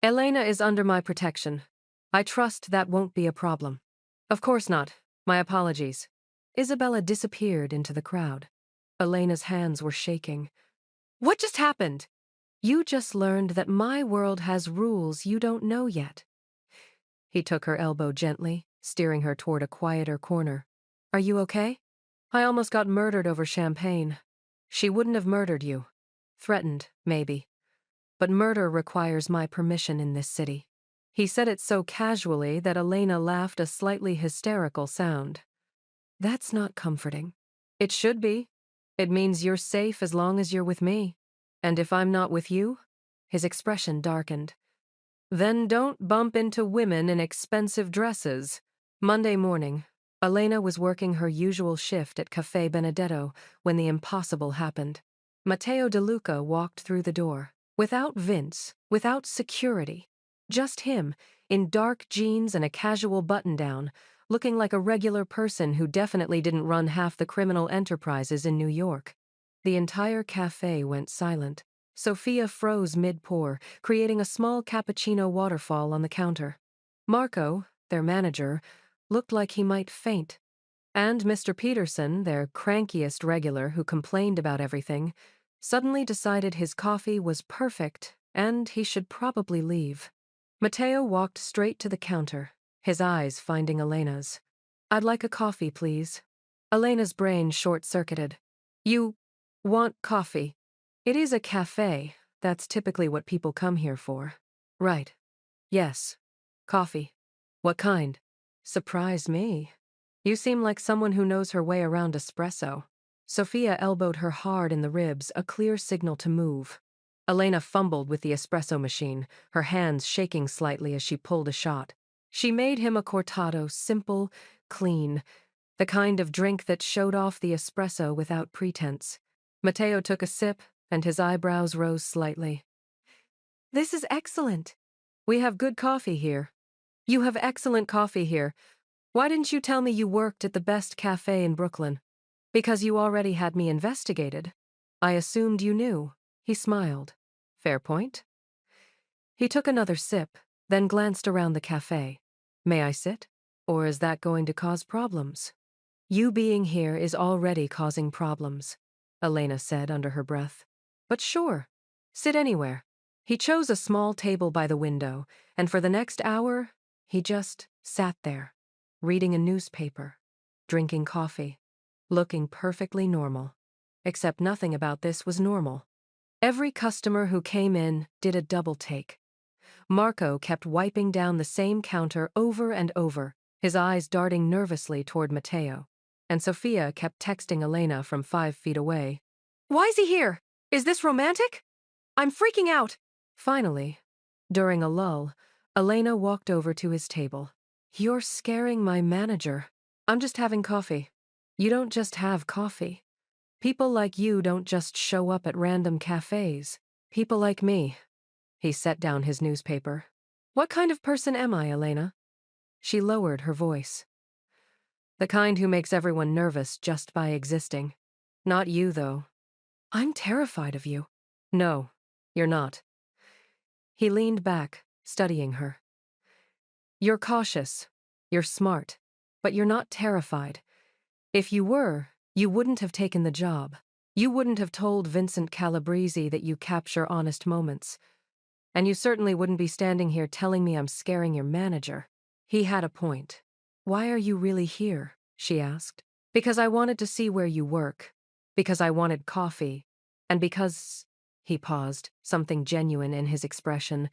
Elena is under my protection. I trust that won't be a problem. Of course not. My apologies. Isabella disappeared into the crowd. Elena's hands were shaking. What just happened? You just learned that my world has rules you don't know yet. He took her elbow gently, steering her toward a quieter corner. Are you okay? I almost got murdered over champagne. She wouldn't have murdered you. Threatened, maybe. But murder requires my permission in this city. He said it so casually that Elena laughed a slightly hysterical sound. That's not comforting. It should be. It means you're safe as long as you're with me. And if I'm not with you? His expression darkened. Then don't bump into women in expensive dresses. Monday morning, Elena was working her usual shift at Cafe Benedetto when the impossible happened. Matteo De Luca walked through the door. Without Vince, without security. Just him, in dark jeans and a casual button-down, looking like a regular person who definitely didn't run half the criminal enterprises in New York. The entire cafe went silent. Sophia froze mid-pour, creating a small cappuccino waterfall on the counter. Marco, their manager, looked like he might faint. And Mr. Peterson, their crankiest regular who complained about everything, suddenly decided his coffee was perfect and he should probably leave. Matteo walked straight to the counter, his eyes finding Elena's. I'd like a coffee, please. Elena's brain short-circuited. You want coffee? It is a cafe. That's typically what people come here for. Right. Yes. Coffee. What kind? Surprise me. You seem like someone who knows her way around espresso. Sophia elbowed her hard in the ribs, a clear signal to move. Elena fumbled with the espresso machine, her hands shaking slightly as she pulled a shot. She made him a cortado, simple, clean, the kind of drink that showed off the espresso without pretense. Matteo took a sip, and his eyebrows rose slightly. This is excellent. We have good coffee here. You have excellent coffee here. Why didn't you tell me you worked at the best cafe in Brooklyn? Because you already had me investigated. I assumed you knew. He smiled. Fair point. He took another sip, then glanced around the cafe. May I sit? Or is that going to cause problems? You being here is already causing problems, Elena said under her breath. But sure. Sit anywhere. He chose a small table by the window, and for the next hour, he just sat there, reading a newspaper, drinking coffee, looking perfectly normal. Except nothing about this was normal. Every customer who came in did a double take. Marco kept wiping down the same counter over and over, his eyes darting nervously toward Matteo. And Sophia kept texting Elena from 5 feet away. Why is he here? Is this romantic? I'm freaking out. Finally, during a lull, Elena walked over to his table. You're scaring my manager. I'm just having coffee. You don't just have coffee. People like you don't just show up at random cafes. People like me. He set down his newspaper. What kind of person am I, Elena? She lowered her voice. The kind who makes everyone nervous just by existing. Not you, though. I'm terrified of you. No, you're not. He leaned back, studying her. You're cautious. You're smart. But you're not terrified. If you were, you wouldn't have taken the job. You wouldn't have told Vincent Calabrese that you capture honest moments. And you certainly wouldn't be standing here telling me I'm scaring your manager. He had a point. Why are you really here? She asked. Because I wanted to see where you work. Because I wanted coffee. And because He paused, something genuine in his expression.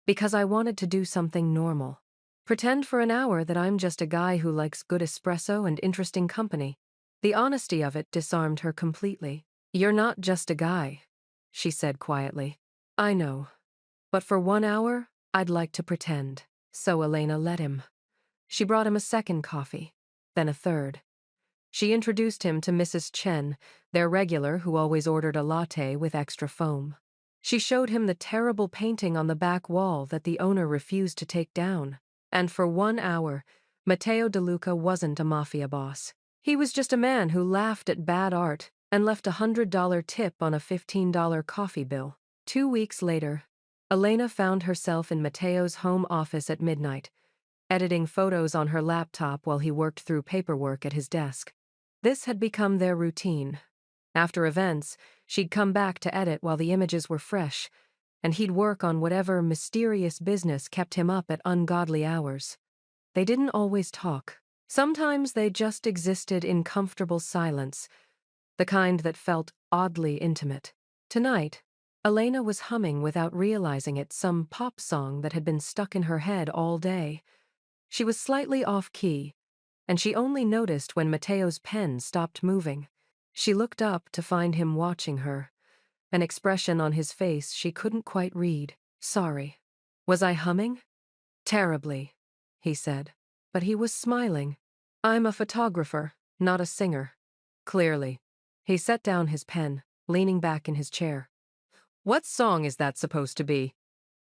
Because I wanted to do something normal. Pretend for an hour that I'm just a guy who likes good espresso and interesting company. The honesty of it disarmed her completely. You're not just a guy, she said quietly. I know. But for 1 hour, I'd like to pretend. So Elena let him. She brought him a second coffee, then a third. She introduced him to Mrs. Chen, their regular who always ordered a latte with extra foam. She showed him the terrible painting on the back wall that the owner refused to take down. And for 1 hour, Matteo De Luca wasn't a mafia boss. He was just a man who laughed at bad art and left a $100 tip on a $15 coffee bill. 2 weeks later, Elena found herself in Matteo's home office at midnight, editing photos on her laptop while he worked through paperwork at his desk. This had become their routine. After events, she'd come back to edit while the images were fresh, and he'd work on whatever mysterious business kept him up at ungodly hours. They didn't always talk. Sometimes they just existed in comfortable silence, the kind that felt oddly intimate. Tonight, Elena was humming without realizing it some pop song that had been stuck in her head all day. She was slightly off-key, and she only noticed when Matteo's pen stopped moving. She looked up to find him watching her, an expression on his face she couldn't quite read. Sorry. Was I humming? Terribly, he said. But he was smiling. I'm a photographer, not a singer. Clearly. He set down his pen, leaning back in his chair. What song is that supposed to be?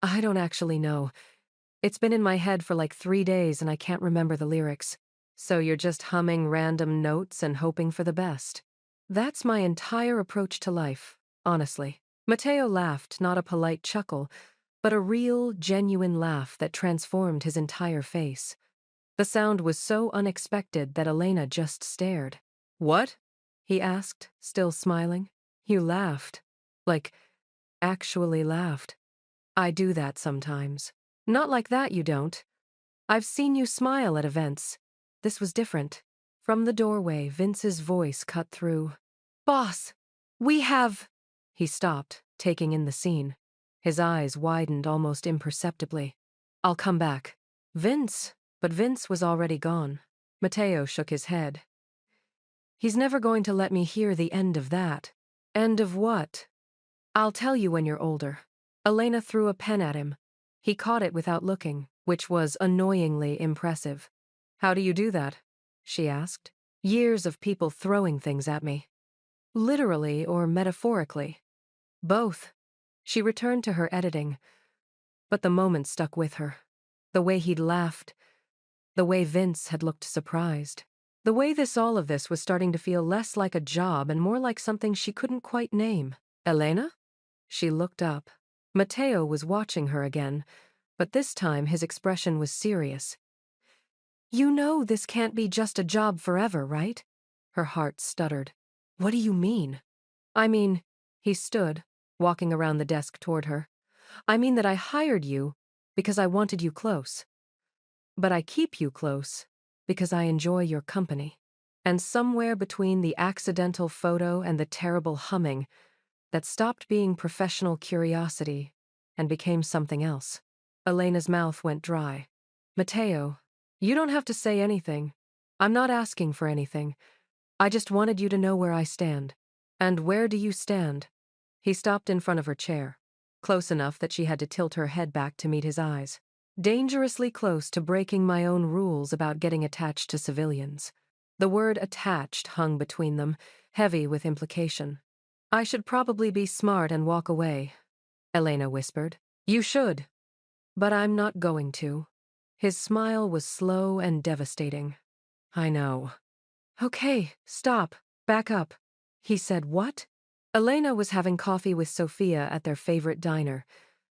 I don't actually know. It's been in my head for like 3 days and I can't remember the lyrics. So you're just humming random notes and hoping for the best. That's my entire approach to life, honestly. Matteo laughed, not a polite chuckle, but a real, genuine laugh that transformed his entire face. The sound was so unexpected that Elena just stared. What? He asked, still smiling. You laughed. Like, actually laughed. I do that sometimes. Not like that, you don't. I've seen you smile at events. This was different. From the doorway, Vince's voice cut through. Boss, we have... He stopped, taking in the scene. His eyes widened almost imperceptibly. I'll come back. Vince? But Vince was already gone. Matteo shook his head. He's never going to let me hear the end of that. End of what? I'll tell you when you're older. Elena threw a pen at him. He caught it without looking, which was annoyingly impressive. How do you do that? She asked. Years of people throwing things at me. Literally or metaphorically? Both. She returned to her editing, but the moment stuck with her. The way he'd laughed, the way Vince had looked surprised, the way all of this was starting to feel less like a job and more like something she couldn't quite name. Elena? She looked up. Matteo was watching her again, but this time his expression was serious. You know this can't be just a job forever, right? Her heart stuttered. What do you mean? I mean, he stood, walking around the desk toward her. I mean that I hired you because I wanted you close. But I keep you close because I enjoy your company. And somewhere between the accidental photo and the terrible humming, that stopped being professional curiosity and became something else. Elena's mouth went dry. Matteo, you don't have to say anything. I'm not asking for anything. I just wanted you to know where I stand. And where do you stand? He stopped in front of her chair, close enough that she had to tilt her head back to meet his eyes. Dangerously close to breaking my own rules about getting attached to civilians. The word attached hung between them, heavy with implication. I should probably be smart and walk away, Elena whispered. You should. But I'm not going to. His smile was slow and devastating. I know. Okay, stop. Back up. He said what? Elena was having coffee with Sophia at their favorite diner,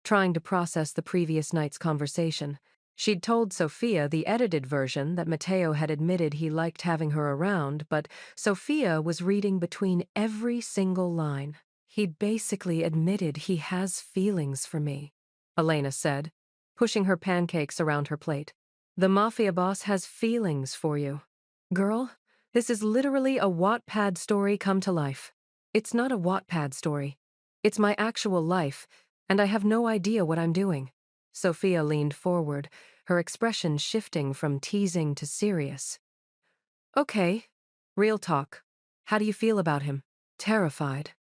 trying to process the previous night's conversation. She'd told Sophia the edited version that Matteo had admitted he liked having her around, but Sophia was reading between every single line. He basically admitted he has feelings for me, Elena said, pushing her pancakes around her plate. The mafia boss has feelings for you. Girl, this is literally a Wattpad story come to life. It's not a Wattpad story. It's my actual life, and I have no idea what I'm doing. Sophia leaned forward, her expression shifting from teasing to serious. Okay, real talk. How do you feel about him? Terrified.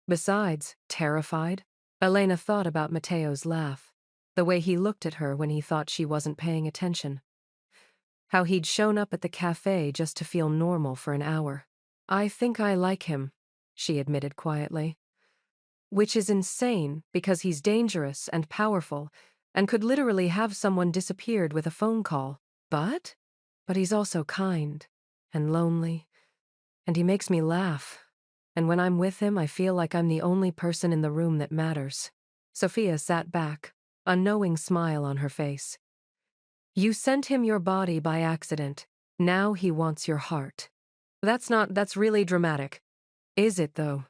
Besides, terrified? Elena thought about Matteo's laugh, the way he looked at her when he thought she wasn't paying attention. How he'd shown up at the cafe just to feel normal for an hour. I think I like him, she admitted quietly. Which is insane because he's dangerous and powerful and could literally have someone disappeared with a phone call. But he's also kind and lonely, and he makes me laugh. And when I'm with him, I feel like I'm the only person in the room that matters. Sophia sat back, a knowing smile on her face. You sent him your body by accident. Now he wants your heart. That's really dramatic. Is it, though?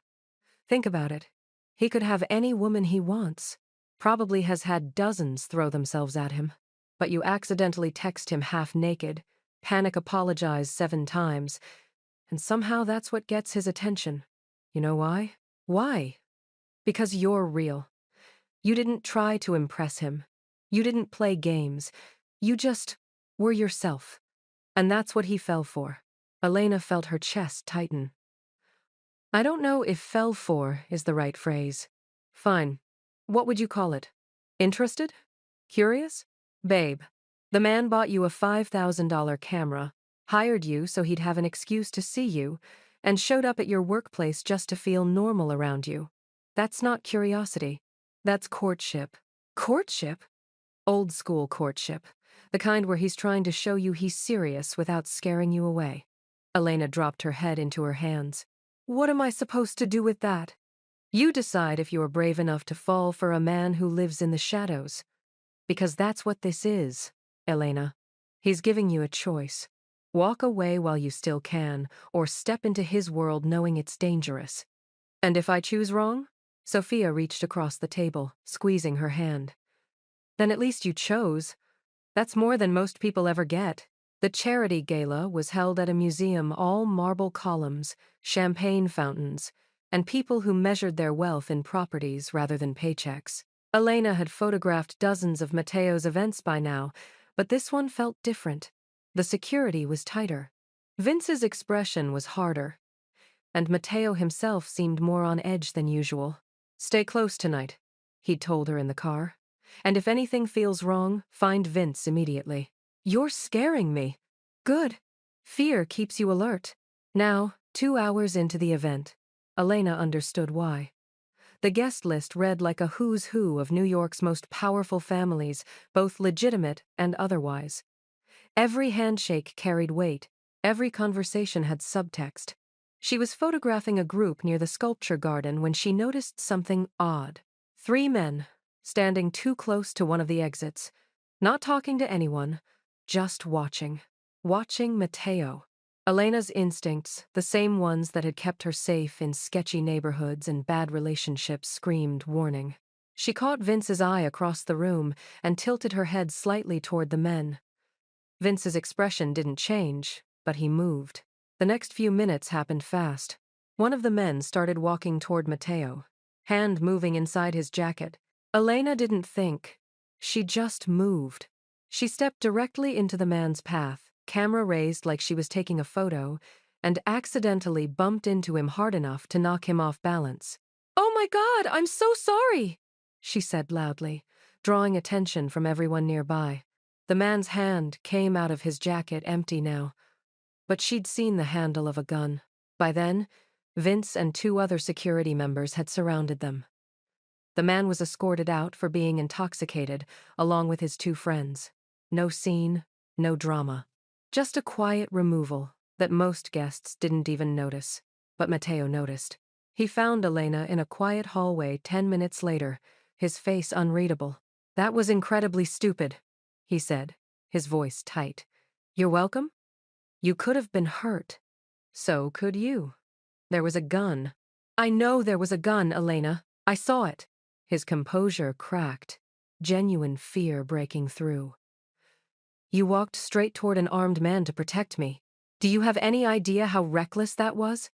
Think about it. He could have any woman he wants. Probably has had dozens throw themselves at him. But you accidentally text him half naked, panic apologize 7 times, and somehow that's what gets his attention. You know why? Why? Because you're real. You didn't try to impress him. You didn't play games. You just were yourself. And that's what he fell for. Elena felt her chest tighten. I don't know if fell for is the right phrase. Fine. What would you call it? Interested? Curious? Babe, the man bought you a $5,000 camera, hired you so he'd have an excuse to see you, and showed up at your workplace just to feel normal around you. That's not curiosity. That's courtship. Courtship? Old school courtship. The kind where he's trying to show you he's serious without scaring you away. Elena dropped her head into her hands. What am I supposed to do with that? You decide if you're brave enough to fall for a man who lives in the shadows. Because that's what this is, Elena. He's giving you a choice. Walk away while you still can, or step into his world knowing it's dangerous. And if I choose wrong? Sophia reached across the table, squeezing her hand. Then at least you chose. That's more than most people ever get. The charity gala was held at a museum, all marble columns, champagne fountains, and people who measured their wealth in properties rather than paychecks. Elena had photographed dozens of Matteo's events by now, but this one felt different. The security was tighter. Vince's expression was harder, and Matteo himself seemed more on edge than usual. Stay close tonight, he'd told her in the car. And if anything feels wrong, find Vince immediately. You're scaring me. Good. Fear keeps you alert. Now, 2 hours into the event, Elena understood why. The guest list read like a who's who of New York's most powerful families, both legitimate and otherwise. Every handshake carried weight. Every conversation had subtext. She was photographing a group near the sculpture garden when she noticed something odd. 3 men, standing too close to one of the exits, not talking to anyone, just watching. Watching Matteo. Elena's instincts, the same ones that had kept her safe in sketchy neighborhoods and bad relationships, screamed warning. She caught Vince's eye across the room and tilted her head slightly toward the men. Vince's expression didn't change, but he moved. The next few minutes happened fast. One of the men started walking toward Matteo, hand moving inside his jacket. Elena didn't think. She just moved. She stepped directly into the man's path, camera raised like she was taking a photo, and accidentally bumped into him hard enough to knock him off balance. "Oh my God, I'm so sorry," she said loudly, drawing attention from everyone nearby. The man's hand came out of his jacket empty now, but she'd seen the handle of a gun. By then, Vince and 2 other security members had surrounded them. The man was escorted out for being intoxicated, along with his 2 friends. No scene, no drama. Just a quiet removal that most guests didn't even notice. But Matteo noticed. He found Elena in a quiet hallway 10 minutes later, his face unreadable. "That was incredibly stupid," he said, his voice tight. "You're welcome? You could have been hurt. So could you. There was a gun." "I know there was a gun, Elena. I saw it." His composure cracked, genuine fear breaking through. "You walked straight toward an armed man to protect me. Do you have any idea how reckless that was?"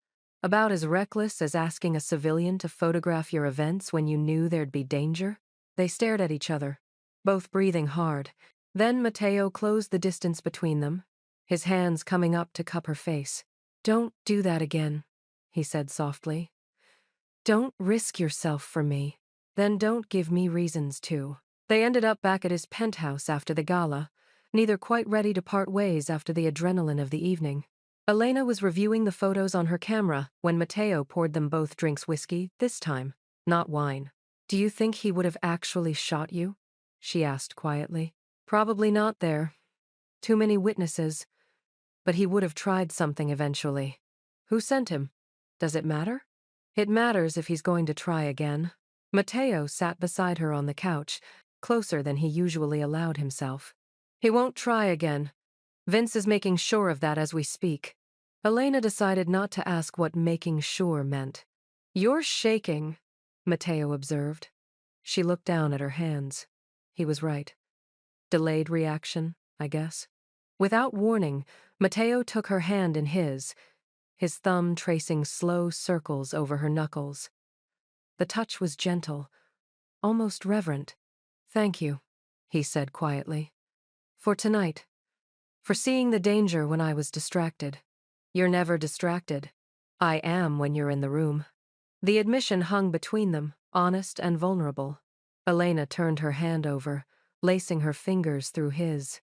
About as reckless as asking a civilian to photograph your events when you knew there'd be danger? They stared at each other, both breathing hard. Then Matteo closed the distance between them, his hands coming up to cup her face. "Don't do that again," he said softly. "Don't risk yourself for me. Then don't give me reasons to." They ended up back at his penthouse after the gala, neither quite ready to part ways after the adrenaline of the evening. Elena was reviewing the photos on her camera when Matteo poured them both drinks whiskey, this time, not wine. "Do you think he would have actually shot you?" she asked quietly. "Probably not there. Too many witnesses. But he would have tried something eventually. Who sent him? Does it matter?" "It matters if he's going to try again." Matteo sat beside her on the couch, closer than he usually allowed himself. "He won't try again. Vince is making sure of that as we speak." Elena decided not to ask what making sure meant. "You're shaking," Matteo observed. She looked down at her hands. He was right. Delayed reaction, I guess. Without warning, Matteo took her hand in his thumb tracing slow circles over her knuckles. The touch was gentle, almost reverent. "Thank you," he said quietly. "For tonight. For seeing the danger when I was distracted." "You're never distracted." "I am when you're in the room." The admission hung between them, honest and vulnerable. Elena turned her hand over, lacing her fingers through his.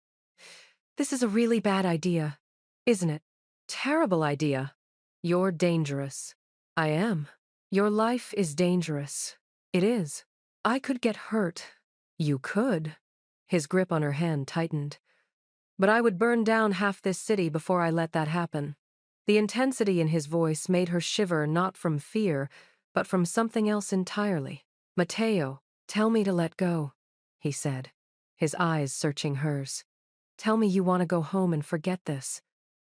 "This is a really bad idea, isn't it?" "Terrible idea. You're dangerous." "I am." "Your life is dangerous." "It is." "I could get hurt." "You could." His grip on her hand tightened. "But I would burn down half this city before I let that happen." The intensity in his voice made her shiver not from fear, but from something else entirely. "Matteo, tell me to let go," he said, his eyes searching hers. "Tell me you want to go home and forget this.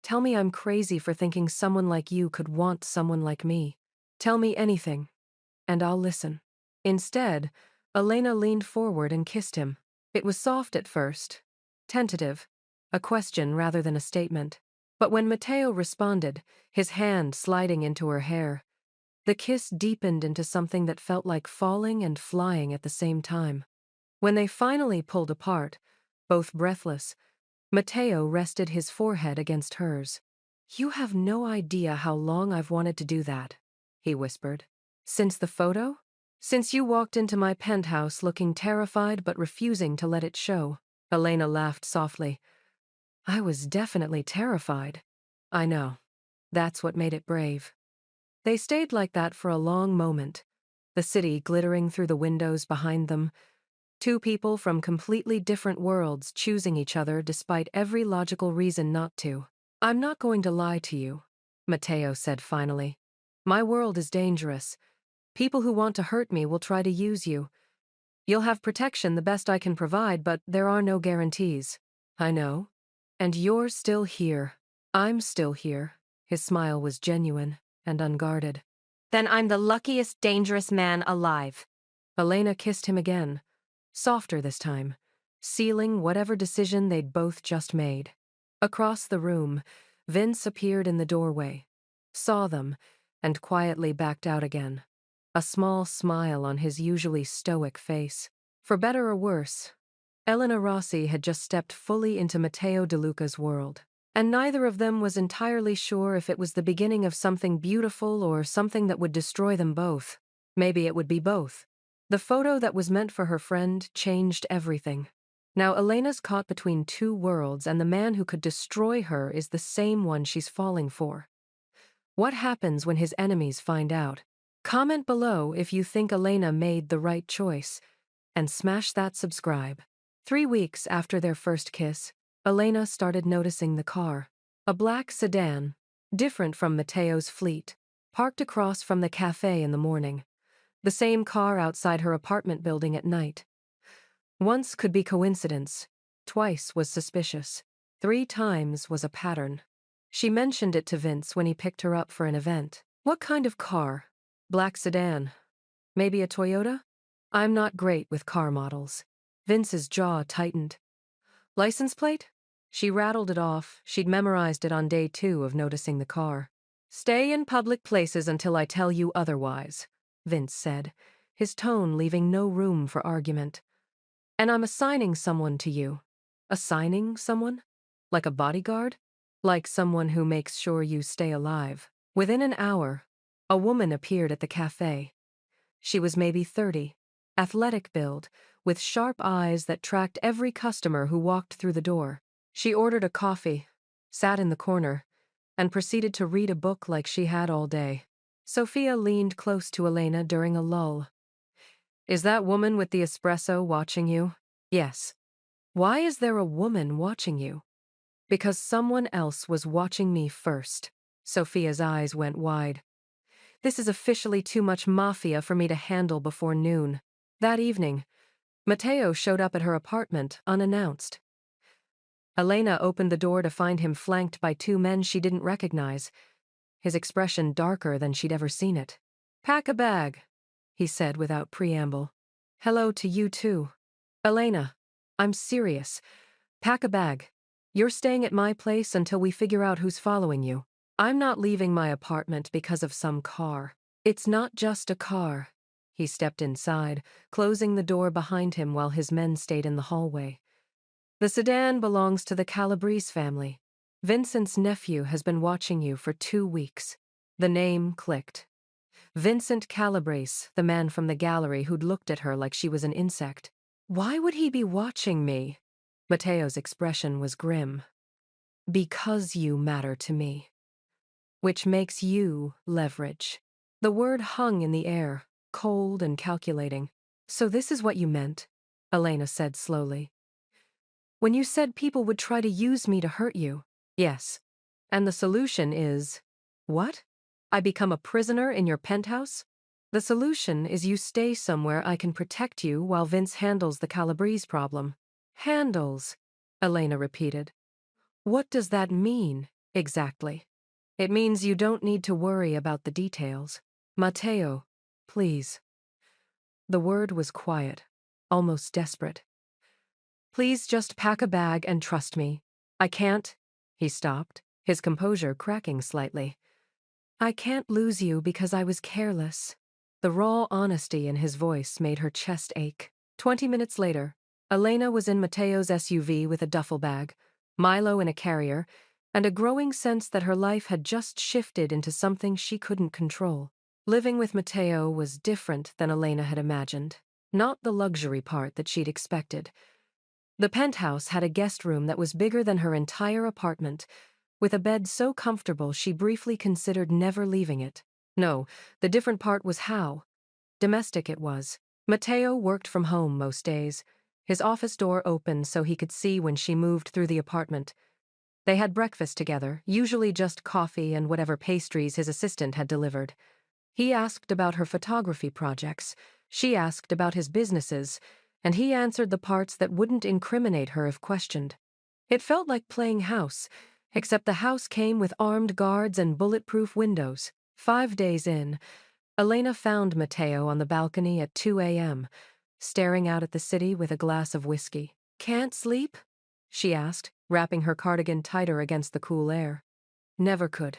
Tell me I'm crazy for thinking someone like you could want someone like me. Tell me anything, and I'll listen." Instead, Elena leaned forward and kissed him. It was soft at first, tentative, a question rather than a statement. But when Matteo responded, his hand sliding into her hair, the kiss deepened into something that felt like falling and flying at the same time. When they finally pulled apart, both breathless, Matteo rested his forehead against hers. "You have no idea how long I've wanted to do that," he whispered. "Since the photo? Since you walked into my penthouse looking terrified but refusing to let it show." Elena laughed softly. "I was definitely terrified." "I know. That's what made it brave." They stayed like that for a long moment, the city glittering through the windows behind them, two people from completely different worlds choosing each other despite every logical reason not to. "I'm not going to lie to you," Matteo said finally. "My world is dangerous. People who want to hurt me will try to use you. You'll have protection the best I can provide, but there are no guarantees." "I know. And you're still here. I'm still here." His smile was genuine and unguarded.
"Then I'm the luckiest dangerous man alive."
Elena kissed him again, softer this time, sealing whatever decision they'd both just made. Across the room, Vince appeared in the doorway, saw them, and quietly backed out again, a small smile on his usually stoic face. For better or worse, Elena Rossi had just stepped fully into Matteo De Luca's world, and neither of them was entirely sure if it was the beginning of something beautiful or something that would destroy them both. Maybe it would be both. The photo that was meant for her friend changed everything. Now Elena's caught between two worlds, and the man who could destroy her is the same one she's falling for. What happens when his enemies find out? Comment below if you think Elena made the right choice, and smash that subscribe. 3 weeks after their first kiss, Elena started noticing the car. A black sedan, different from Matteo's fleet, parked across from the cafe in the morning. The same car outside her apartment building at night. Once could be coincidence. Twice was suspicious. 3 times was a pattern. She mentioned it to Vince when he picked her up for an event. "What kind of car?" "Black sedan. Maybe a Toyota?" "I'm not great with car models." Vince's jaw tightened. "License plate?" She rattled it off. She'd memorized it on day 2 of noticing the car. Stay in public places until I tell you otherwise, Vince said, his tone leaving no room for argument. And I'm assigning someone to you. Assigning someone? Like a bodyguard? Like someone who makes sure you stay alive. Within an hour, a woman appeared at the cafe. She was maybe 30, athletic build, with sharp eyes that tracked every customer who walked through the door. She ordered a coffee, sat in the corner, and proceeded to read a book like she had all day. Sophia leaned close to Elena during a lull. Is that woman with the espresso watching you? Yes. Why is there a woman watching you? Because someone else was watching me first. Sophia's eyes went wide. This is officially too much mafia for me to handle before noon. That evening, Matteo showed up at her apartment unannounced. Elena opened the door to find him flanked by two men she didn't recognize, his expression darker than she'd ever seen it. Pack a bag, he said without preamble. Hello to you too. Elena, I'm serious. Pack a bag. You're staying at my place until we figure out who's following you. I'm not leaving my apartment because of some car. It's not just a car. He stepped inside, closing the door behind him while his men stayed in the hallway. The sedan belongs to the Calabrese family. Vincent's nephew has been watching you for 2 weeks. The name clicked. Vincent Calabrese, the man from the gallery who'd looked at her like she was an insect. Why would he be watching me? Matteo's expression was grim. Because you matter to me. Which makes you leverage. The word hung in the air, cold and calculating. So this is what you meant, Elena said slowly. When you said people would try to use me to hurt you. Yes. And the solution is, what? I become a prisoner in your penthouse? The solution is you stay somewhere I can protect you while Vince handles the Calabrese problem. Handles, Elena repeated. What does that mean, exactly? It means you don't need to worry about the details. Matteo, please. The word was quiet, almost desperate. Please just pack a bag and trust me. I can't. He stopped, his composure cracking slightly. I can't lose you because I was careless. The raw honesty in his voice made her chest ache. 20 minutes later, Elena was in Matteo's SUV with a duffel bag, Milo in a carrier, and a growing sense that her life had just shifted into something she couldn't control. Living with Matteo was different than Elena had imagined. Not the luxury part that she'd expected. The penthouse had a guest room that was bigger than her entire apartment, with a bed so comfortable she briefly considered never leaving it. No, the different part was how. Domestic it was. Matteo worked from home most days, his office door open so he could see when she moved through the apartment. They had breakfast together, usually just coffee and whatever pastries his assistant had delivered. He asked about her photography projects, she asked about his businesses, and he answered the parts that wouldn't incriminate her if questioned. It felt like playing house, except the house came with armed guards and bulletproof windows. 5 days in, Elena found Matteo on the balcony at 2 a.m., staring out at the city with a glass of whiskey. Can't sleep? She asked, wrapping her cardigan tighter against the cool air. Never could.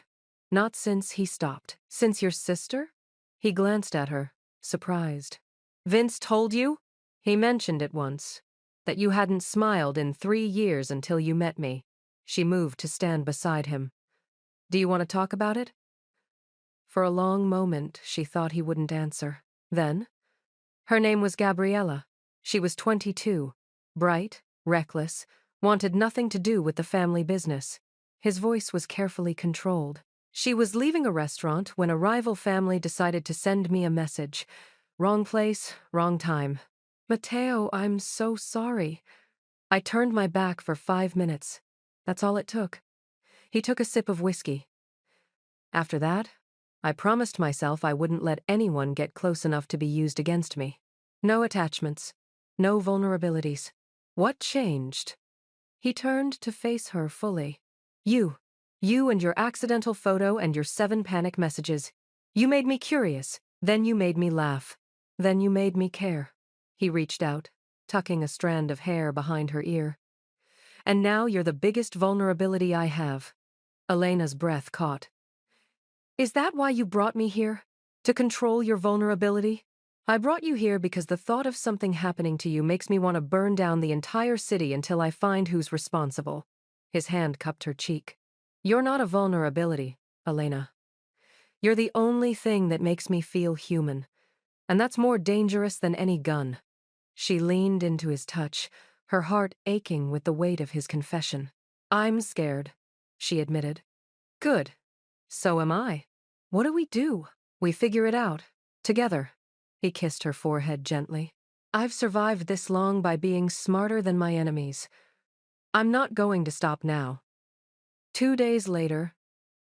Not since he stopped. Since your sister? He glanced at her, surprised. Vince told you? He mentioned it once. That you hadn't smiled in 3 years until you met me. She moved to stand beside him. Do you want to talk about it? For a long moment, she thought he wouldn't answer. Then? Her name was Gabriella. She was 22, bright, reckless, wanted nothing to do with the family business. His voice was carefully controlled. She was leaving a restaurant when a rival family decided to send me a message. Wrong place, wrong time. Matteo, I'm so sorry. I turned my back for 5 minutes. That's all it took. He took a sip of whiskey. After that, I promised myself I wouldn't let anyone get close enough to be used against me. No attachments. No vulnerabilities. What changed? He turned to face her fully. You. You and your accidental photo and your 7 panic messages. You made me curious. Then you made me laugh. Then you made me care. He reached out, tucking a strand of hair behind her ear. And now you're the biggest vulnerability I have. Elena's breath caught. Is that why you brought me here? To control your vulnerability? I brought you here because the thought of something happening to you makes me want to burn down the entire city until I find who's responsible. His hand cupped her cheek. You're not a vulnerability, Elena. You're the only thing that makes me feel human. And that's more dangerous than any gun. She leaned into his touch, her heart aching with the weight of his confession. I'm scared, she admitted. Good. So am I. What do we do? We figure it out. Together. He kissed her forehead gently. I've survived this long by being smarter than my enemies. I'm not going to stop now. 2 days later,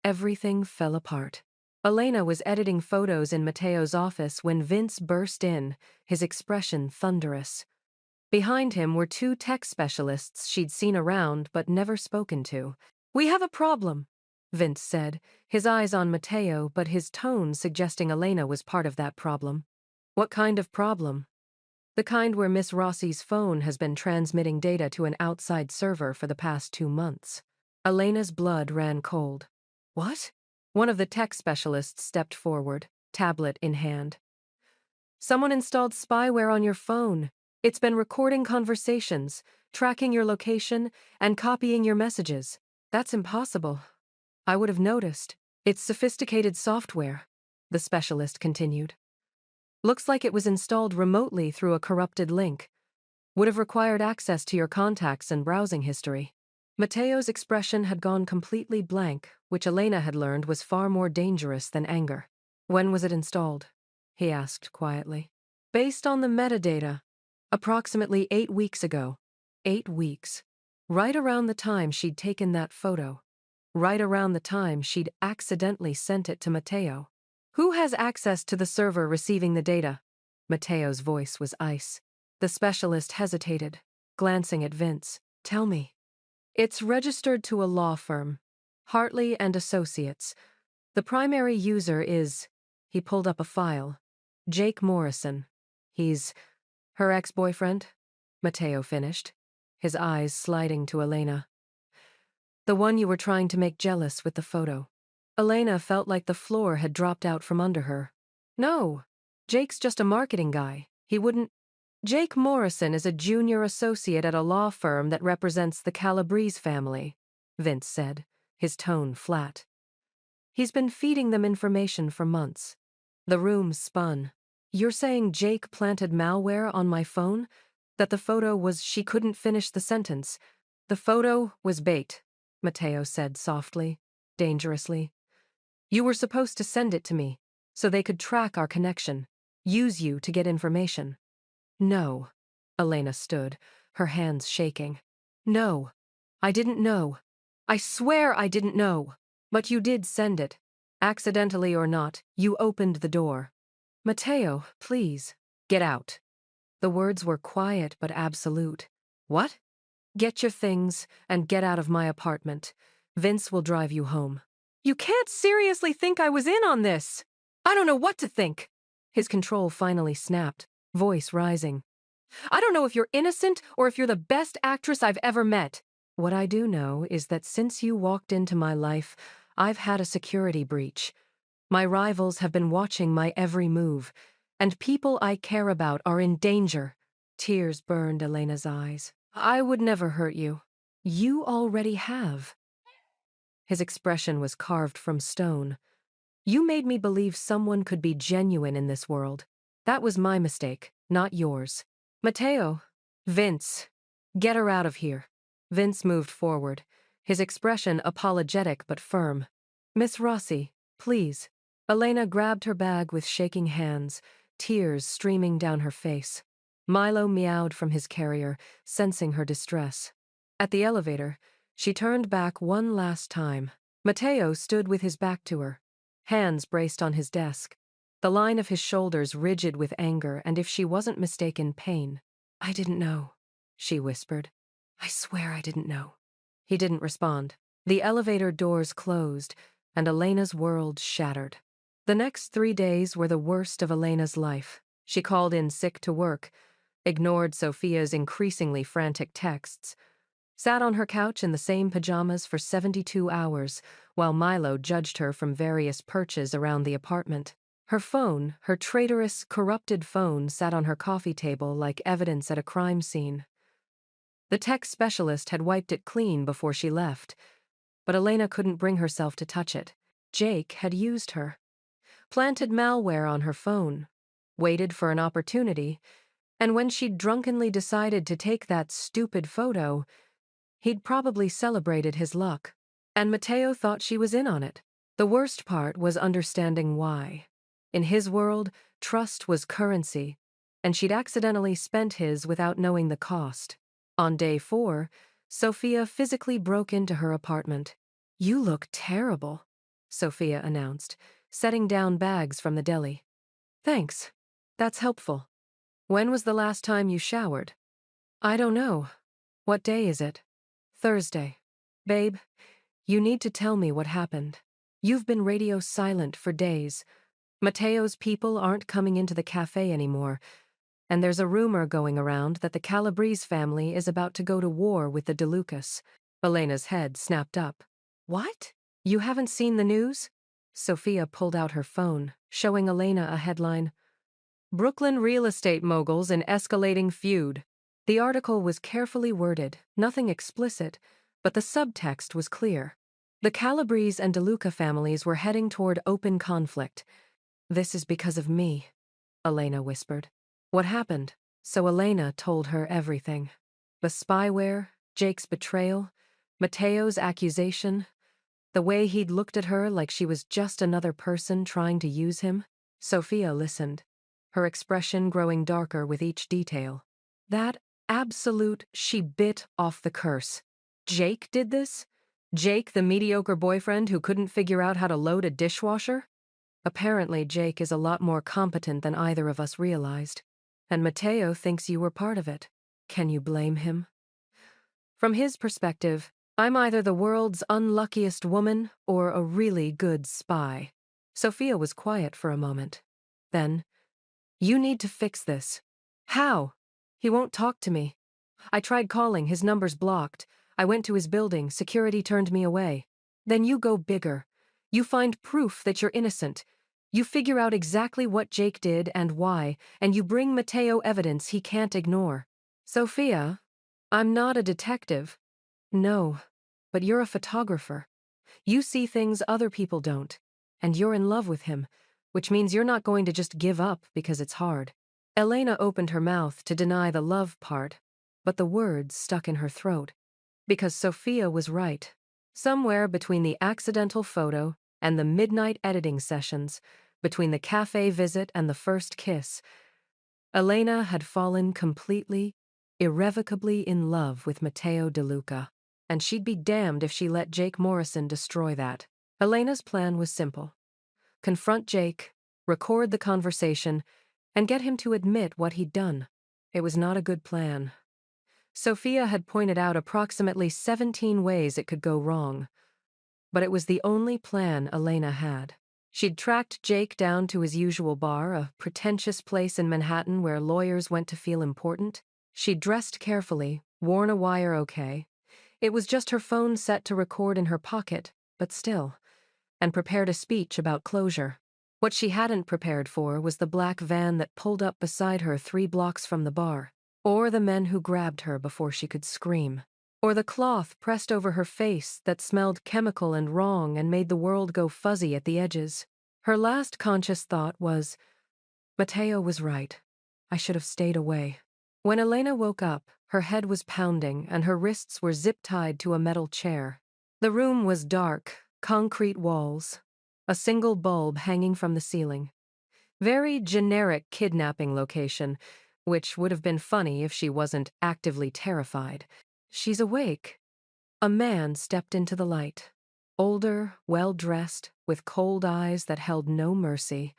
everything fell apart. Elena was editing photos in Matteo's office when Vince burst in, his expression thunderous. Behind him were two tech specialists she'd seen around but never spoken to. We have a problem, Vince said, his eyes on Matteo but his tone suggesting Elena was part of that problem. What kind of problem? The kind where Miss Rossi's phone has been transmitting data to an outside server for the past 2 months. Elena's blood ran cold. What? One of the tech specialists stepped forward, tablet in hand. Someone installed spyware on your phone. It's been recording conversations, tracking your location, and copying your messages. That's impossible. I would have noticed. It's sophisticated software, the specialist continued. Looks like it was installed remotely through a corrupted link. Would have required access to your contacts and browsing history. Matteo's expression had gone completely blank, which Elena had learned was far more dangerous than anger. When was it installed? He asked quietly. Based on the metadata, approximately 8 weeks ago. 8 weeks. Right around the time she'd taken that photo. Right around the time she'd accidentally sent it to Matteo. Who has access to the server receiving the data? Matteo's voice was ice. The specialist hesitated, glancing at Vince. Tell me. It's registered to a law firm, Hartley and Associates. The primary user is, he pulled up a file, Jake Morrison. He's her ex-boyfriend, Matteo finished, his eyes sliding to Elena. The one you were trying to make jealous with the photo. Elena felt like the floor had dropped out from under her. No, Jake's just a marketing guy. He wouldn't. Jake Morrison is a junior associate at a law firm that represents the Calabrese family, Vince said, his tone flat. He's been feeding them information for months. The room spun. You're saying Jake planted malware on my phone? That the photo was she couldn't finish the sentence. The photo was bait, Matteo said softly, dangerously. You were supposed to send it to me, so they could track our connection, use you to get information. No. Elena stood, her hands shaking. No. I didn't know. I swear I didn't know. But you did send it. Accidentally or not, you opened the door. Matteo, please, get out. The words were quiet but absolute. What? Get your things and get out of my apartment. Vince will drive you home. You can't seriously think I was in on this. I don't know what to think. His control finally snapped, voice rising. I don't know if you're innocent or if you're the best actress I've ever met. What I do know is that since you walked into my life, I've had a security breach. My rivals have been watching my every move, and people I care about are in danger. Tears burned Elena's eyes. I would never hurt you. You already have. His expression was carved from stone. You made me believe someone could be genuine in this world. That was my mistake, not yours. Matteo. Vince. Get her out of here. Vince moved forward, his expression apologetic but firm. Miss Rossi, please. Elena grabbed her bag with shaking hands, tears streaming down her face. Milo meowed from his carrier, sensing her distress. At the elevator, she turned back one last time. Matteo stood with his back to her, hands braced on his desk, the line of his shoulders rigid with anger and, if she wasn't mistaken, pain. I didn't know, she whispered. I swear I didn't know. He didn't respond. The elevator doors closed, and Elena's world shattered. The next 3 days were the worst of Elena's life. She called in sick to work, ignored Sophia's increasingly frantic texts, sat on her couch in the same pajamas for 72 hours, while Milo judged her from various perches around the apartment. Her phone, her traitorous, corrupted phone, sat on her coffee table like evidence at a crime scene. The tech specialist had wiped it clean before she left, but Elena couldn't bring herself to touch it. Jake had used her, planted malware on her phone, waited for an opportunity, and when she'd drunkenly decided to take that stupid photo, he'd probably celebrated his luck. And Mateo thought she was in on it. The worst part was understanding why. In his world, trust was currency, and she'd accidentally spent his without knowing the cost. On day 4, Sophia physically broke into her apartment. "You look terrible," Sophia announced, setting down bags from the deli. "Thanks. That's helpful. When was the last time you showered?" "I don't know. What day is it?" "Thursday. Babe, you need to tell me what happened. You've been radio silent for days. Mateo's people aren't coming into the cafe anymore, and there's a rumor going around that the Calabrese family is about to go to war with the DeLucas." Elena's head snapped up. "What? You haven't seen the news?" Sophia pulled out her phone, showing Elena a headline. "Brooklyn real estate moguls in escalating feud." The article was carefully worded, nothing explicit, but the subtext was clear. The Calabrese and DeLuca families were heading toward open conflict. "This is because of me," Elena whispered. "What happened?" So Elena told her everything. The spyware, Jake's betrayal, Mateo's accusation, the way he'd looked at her like she was just another person trying to use him. Sophia listened, her expression growing darker with each detail. That absolute, she bit off the curse. Jake did this? Jake, the mediocre boyfriend who couldn't figure out how to load a dishwasher? Apparently, Jake is a lot more competent than either of us realized. And Mateo thinks you were part of it. Can you blame him? From his perspective, I'm either the world's unluckiest woman or a really good spy. Sophia was quiet for a moment. Then, "You need to fix this." "How?" "He won't talk to me. I tried calling, his number's blocked. I went to his building, security turned me away." "Then you go bigger. You find proof that you're innocent. You figure out exactly what Jake did and why, and you bring Mateo evidence he can't ignore." "Sophia, I'm not a detective." "No, but you're a photographer. You see things other people don't, and you're in love with him, which means you're not going to just give up because it's hard." Elena opened her mouth to deny the love part, but the words stuck in her throat. Because Sophia was right. Somewhere between the accidental photo and the midnight editing sessions, between the cafe visit and the first kiss, Elena had fallen completely, irrevocably in love with Matteo DeLuca, and she'd be damned if she let Jake Morrison destroy that. Elena's plan was simple. Confront Jake, record the conversation, and get him to admit what he'd done. It was not a good plan. Sophia had pointed out approximately 17 ways it could go wrong, but it was the only plan Elena had. She'd tracked Jake down to his usual bar, a pretentious place in Manhattan where lawyers went to feel important. She'd dressed carefully, worn a wire okay. It was just her phone set to record in her pocket, but still, and prepared a speech about closure. What she hadn't prepared for was the black van that pulled up beside her 3 blocks from the bar, or the men who grabbed her before she could scream, or the cloth pressed over her face that smelled chemical and wrong and made the world go fuzzy at the edges. Her last conscious thought was, Mateo was right. I should have stayed away. When Elena woke up, her head was pounding and her wrists were zip-tied to a metal chair. The room was dark, concrete walls, a single bulb hanging from the ceiling. Very generic kidnapping location, which would have been funny if she wasn't actively terrified. She's awake. A man stepped into the light. Older, well-dressed, with cold eyes that held no mercy.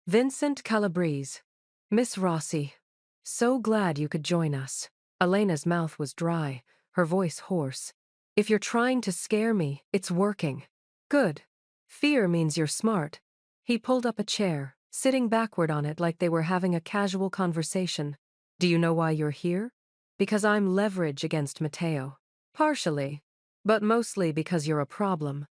Vincent Calabrese. "Miss Rossi, so glad you could join us." Elena's mouth was dry, her voice hoarse. "If you're trying to scare me, it's working." "Good. Fear means you're smart." He pulled up a chair, sitting backward on it like they were having a casual conversation. "Do you know why you're here?" "Because I'm leverage against Mateo." Partially, but mostly because you're a problem.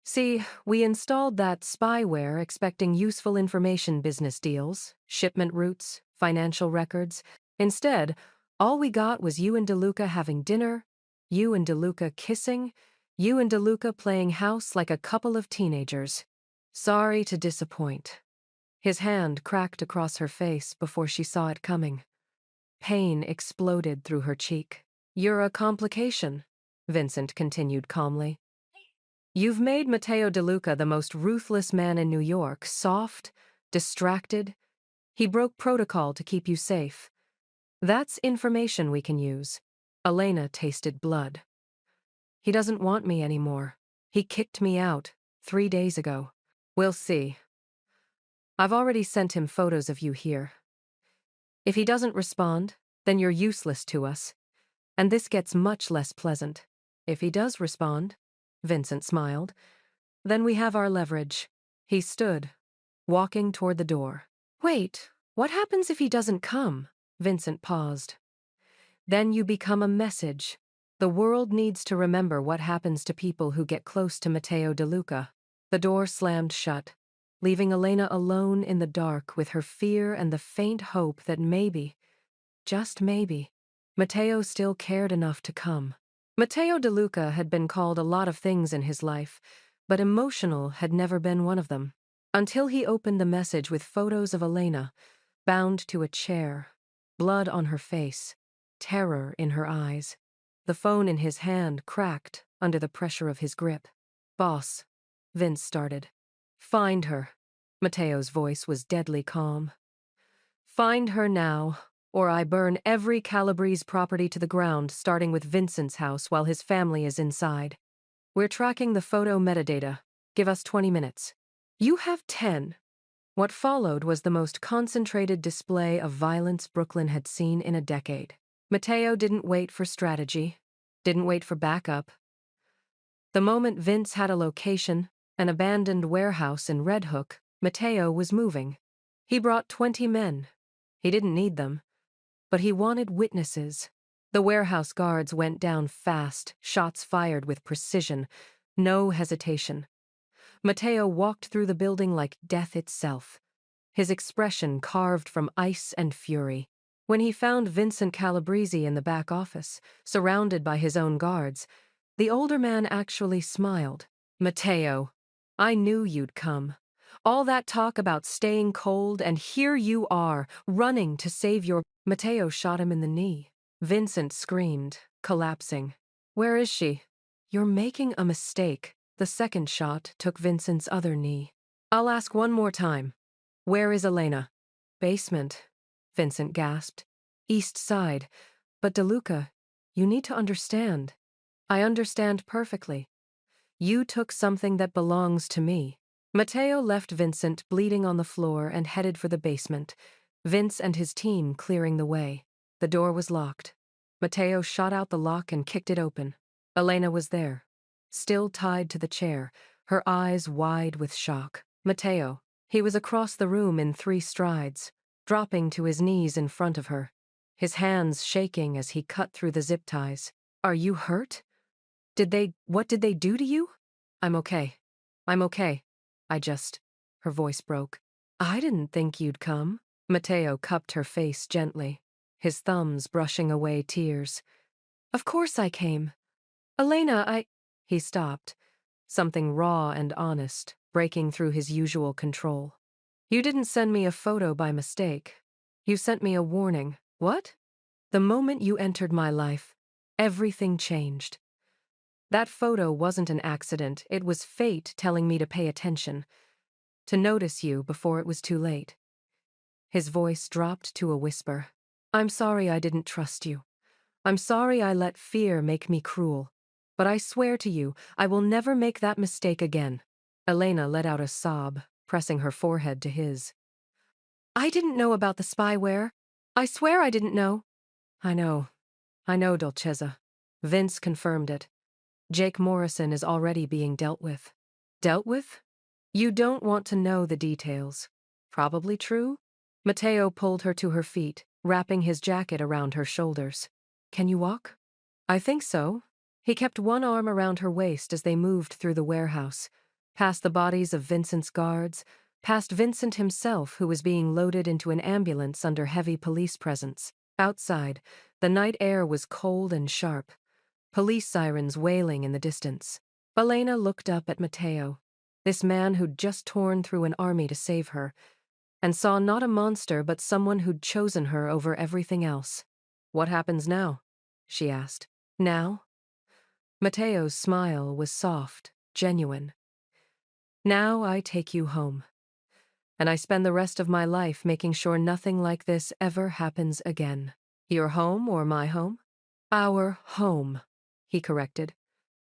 See, we installed that spyware expecting useful information business deals, shipment routes, financial records. Instead, all we got was you and DeLuca having dinner, you and DeLuca kissing, you and DeLuca playing house like a couple of teenagers. Sorry to disappoint. His hand cracked across her face before she saw it coming. Pain exploded through her cheek. You're a complication, Vincent continued calmly. You've made Matteo DeLuca the most ruthless man in New York, soft, distracted. He broke protocol to keep you safe. That's information we can use. Elena tasted blood. He doesn't want me anymore. He kicked me out 3 days ago. We'll see. I've already sent him photos of you here. If he doesn't respond, then you're useless to us. And this gets much less pleasant. If he does respond, Vincent smiled, then we have our leverage. He stood, walking toward the door. Wait, what happens if he doesn't come? Vincent paused. Then you become a message. The world needs to remember what happens to people who get close to Matteo DeLuca. The door slammed shut, leaving Elena alone in the dark with her fear and the faint hope that maybe, just maybe, Matteo still cared enough to come. Matteo DeLuca had been called a lot of things in his life, but emotional had never been one of them. Until he opened the message with photos of Elena, bound to a chair, blood on her face, terror in her eyes. The phone in his hand cracked under the pressure of his grip. Boss, Vince started. Find her. Matteo's voice was deadly calm. Find her now, or I burn every Calabrese property to the ground, starting with Vincent's house while his family is inside. We're tracking the photo metadata. Give us 20 minutes. You have 10. What followed was the most concentrated display of violence Brooklyn had seen in a decade. Matteo didn't wait for strategy, didn't wait for backup. The moment Vince had a location, an abandoned warehouse in Red Hook, Matteo was moving. He brought 20 men. He didn't need them, but he wanted witnesses. The warehouse guards went down fast, shots fired with precision, no hesitation. Matteo walked through the building like death itself, his expression carved from ice and fury. When he found Vincent Calabrese in the back office, surrounded by his own guards, the older man actually smiled. Matteo, I knew you'd come. All that talk about staying cold, and here you are, running to save your... Matteo shot him in the knee. Vincent screamed, collapsing. Where is she? You're making a mistake. The second shot took Vincent's other knee. I'll ask one more time. Where is Elena? Basement, Vincent gasped. East side. But DeLuca, you need to understand. I understand perfectly. You took something that belongs to me. Matteo left Vincent bleeding on the floor and headed for the basement, Vince and his team clearing the way. The door was locked. Matteo shot out the lock and kicked it open. Elena was there, still tied to the chair, her eyes wide with shock. Matteo. He was across the room in 3 strides, dropping to his knees in front of her, his hands shaking as he cut through the zip ties. Are you hurt? What did they do to you? I'm okay. I'm okay. Her voice broke. I didn't think you'd come. Matteo cupped her face gently, his thumbs brushing away tears. Of course I came. Elena, He stopped, something raw and honest breaking through his usual control. You didn't send me a photo by mistake. You sent me a warning. What? The moment you entered my life, everything changed. That photo wasn't an accident, it was fate telling me to pay attention, to notice you before it was too late. His voice dropped to a whisper. I'm sorry I didn't trust you. I'm sorry I let fear make me cruel. But I swear to you, I will never make that mistake again. Elena let out a sob, pressing her forehead to his. I didn't know about the spyware. I swear I didn't know. I know, Dolcezza. Vince confirmed it. Jake Morrison is already being dealt with. Dealt with? You don't want to know the details. Probably true? Matteo pulled her to her feet, wrapping his jacket around her shoulders. Can you walk? I think so. He kept one arm around her waist as they moved through the warehouse, past the bodies of Vincent's guards, past Vincent himself who was being loaded into an ambulance under heavy police presence. Outside, the night air was cold and sharp, police sirens wailing in the distance. Elena looked up at Matteo, this man who'd just torn through an army to save her, and saw not a monster but someone who'd chosen her over everything else. "What happens now?" she asked. "Now?" Matteo's smile was soft, genuine. "Now I take you home. And I spend the rest of my life making sure nothing like this ever happens again." "Your home or my home?" "Our home," he corrected.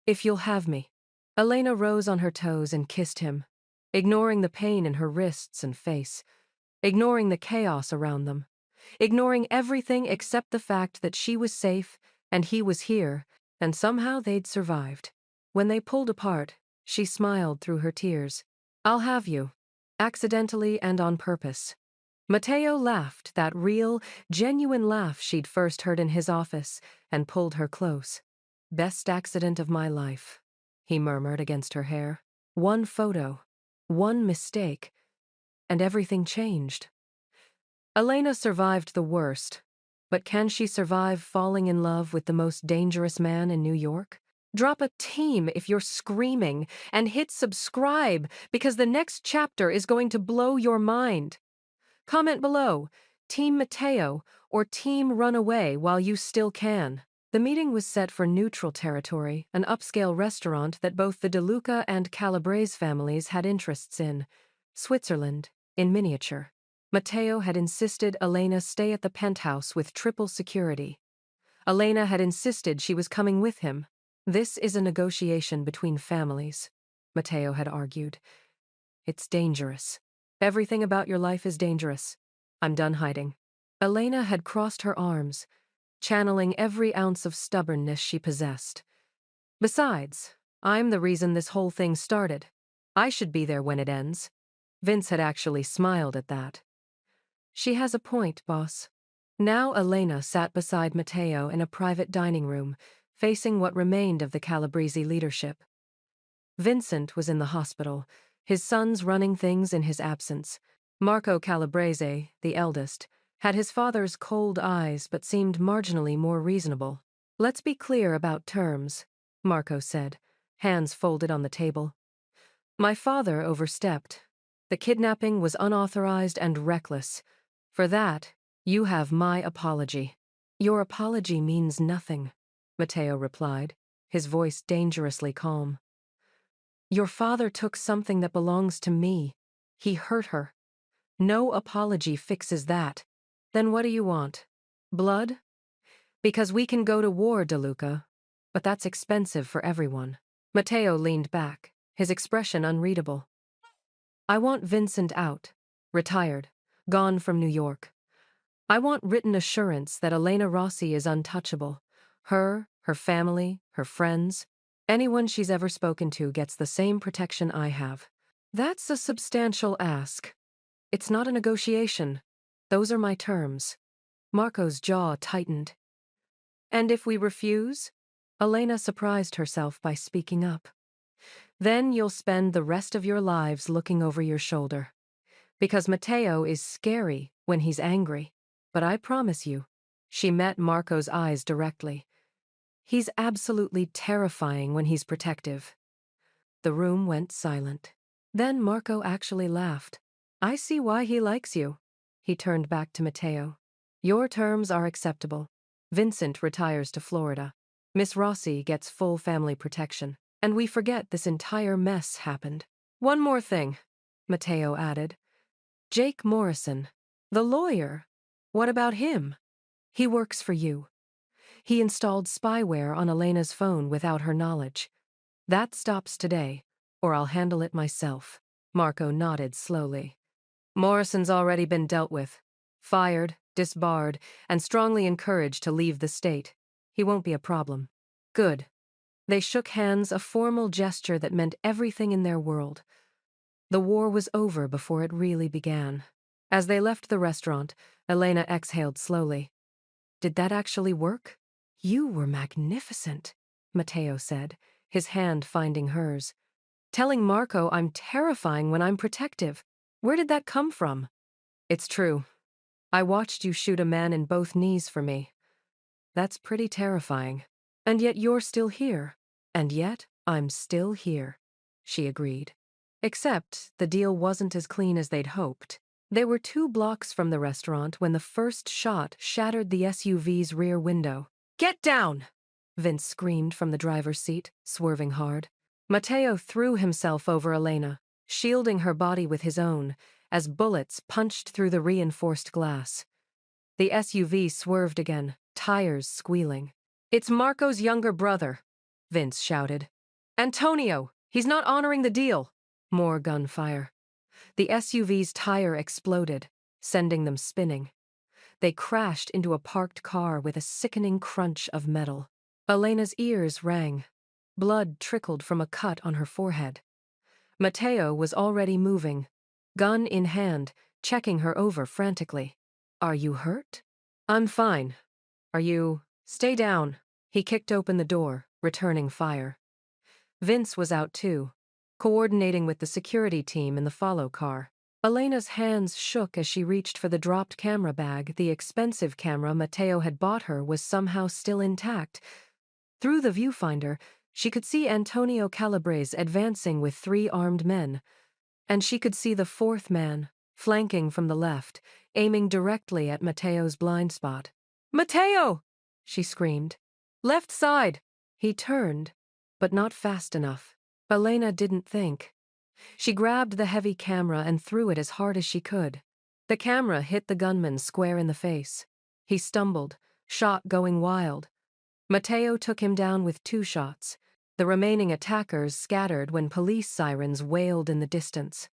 "If you'll have me." Elena rose on her toes and kissed him, ignoring the pain in her wrists and face, ignoring the chaos around them, ignoring everything except the fact that she was safe and he was here, and somehow they'd survived. When they pulled apart, she smiled through her tears. "I'll have you. Accidentally and on purpose." Matteo laughed, that real, genuine laugh she'd first heard in his office, and pulled her close. "Best accident of my life," he murmured against her hair. "One photo, one mistake, and everything changed." Elena survived the worst, but can she survive falling in love with the most dangerous man in New York? Drop a team if you're screaming, and hit subscribe because the next chapter is going to blow your mind. Comment below, Team Matteo or Team Run Away while you still can. The meeting was set for neutral territory, an upscale restaurant that both the De Luca and Calabrese families had interests in. Switzerland, in miniature. Matteo had insisted Elena stay at the penthouse with triple security. Elena had insisted she was coming with him. "This is a negotiation between families," Matteo had argued. "It's dangerous. Everything about your life is dangerous. I'm done hiding." Elena had crossed her arms, channeling every ounce of stubbornness she possessed. "Besides, I'm the reason this whole thing started. I should be there when it ends." Vince had actually smiled at that. "She has a point, boss." Now Elena sat beside Matteo in a private dining room, facing what remained of the Calabrese leadership. Vincent was in the hospital, his sons running things in his absence. Marco Calabrese, the eldest, had his father's cold eyes but seemed marginally more reasonable. "Let's be clear about terms," Marco said, hands folded on the table. "My father overstepped. The kidnapping was unauthorized and reckless. For that, you have my apology." "Your apology means nothing," Matteo replied, his voice dangerously calm. "Your father took something that belongs to me. He hurt her. No apology fixes that. Then what do you want? Blood? Because we can go to war, De Luca, but that's expensive for everyone." Matteo leaned back, his expression unreadable. "I want Vincent out, retired, gone from New York. I want written assurance that Elena Rossi is untouchable. Her family, her friends, anyone she's ever spoken to gets the same protection I have." "That's a substantial ask. It's not a negotiation. Those are my terms." Marco's jaw tightened. "And if we refuse?" Elena surprised herself by speaking up. "Then you'll spend the rest of your lives looking over your shoulder. Because Matteo is scary when he's angry. But I promise you," she met Marco's eyes directly, "he's absolutely terrifying when he's protective." The room went silent. Then Marco actually laughed. "I see why he likes you." He turned back to Matteo. "Your terms are acceptable. Vincent retires to Florida. Miss Rossi gets full family protection. And we forget this entire mess happened." "One more thing," Matteo added. "Jake Morrison, the lawyer. What about him? He works for you. He installed spyware on Elena's phone without her knowledge. That stops today, or I'll handle it myself." Marco nodded slowly. "Morrison's already been dealt with. Fired, disbarred, and strongly encouraged to leave the state. He won't be a problem." "Good." They shook hands, a formal gesture that meant everything in their world. The war was over before it really began. As they left the restaurant, Elena exhaled slowly. Did that actually work? You were magnificent, Matteo said, his hand finding hers. Telling Marco I'm terrifying when I'm protective. Where did that come from? It's true. I watched you shoot a man in both knees for me. That's pretty terrifying. And yet you're still here. And yet I'm still here, she agreed. Except the deal wasn't as clean as they'd hoped. They were 2 blocks from the restaurant when the first shot shattered the SUV's rear window. Get down! Vince screamed from the driver's seat, swerving hard. Matteo threw himself over Elena, shielding her body with his own, as bullets punched through the reinforced glass. The SUV swerved again, tires squealing. It's Marco's younger brother, Vince shouted. Antonio, he's not honoring the deal. More gunfire. The SUV's tire exploded, sending them spinning. They crashed into a parked car with a sickening crunch of metal. Elena's ears rang. Blood trickled from a cut on her forehead. Matteo was already moving, gun in hand, checking her over frantically. Are you hurt? I'm fine. Are you? Stay down. He kicked open the door, returning fire. Vince was out too, coordinating with the security team in the follow car. Elena's hands shook as she reached for the dropped camera bag. The expensive camera Matteo had bought her was somehow still intact. Through the viewfinder, she could see Antonio Calabrese advancing with 3 armed men. And she could see the 4th man, flanking from the left, aiming directly at Matteo's blind spot. Matteo! She screamed. Left side! He turned, but not fast enough. Elena didn't think. She grabbed the heavy camera and threw it as hard as she could. The camera hit the gunman square in the face. He stumbled, shot going wild. Matteo took him down with 2 shots. The remaining attackers scattered when police sirens wailed in the distance.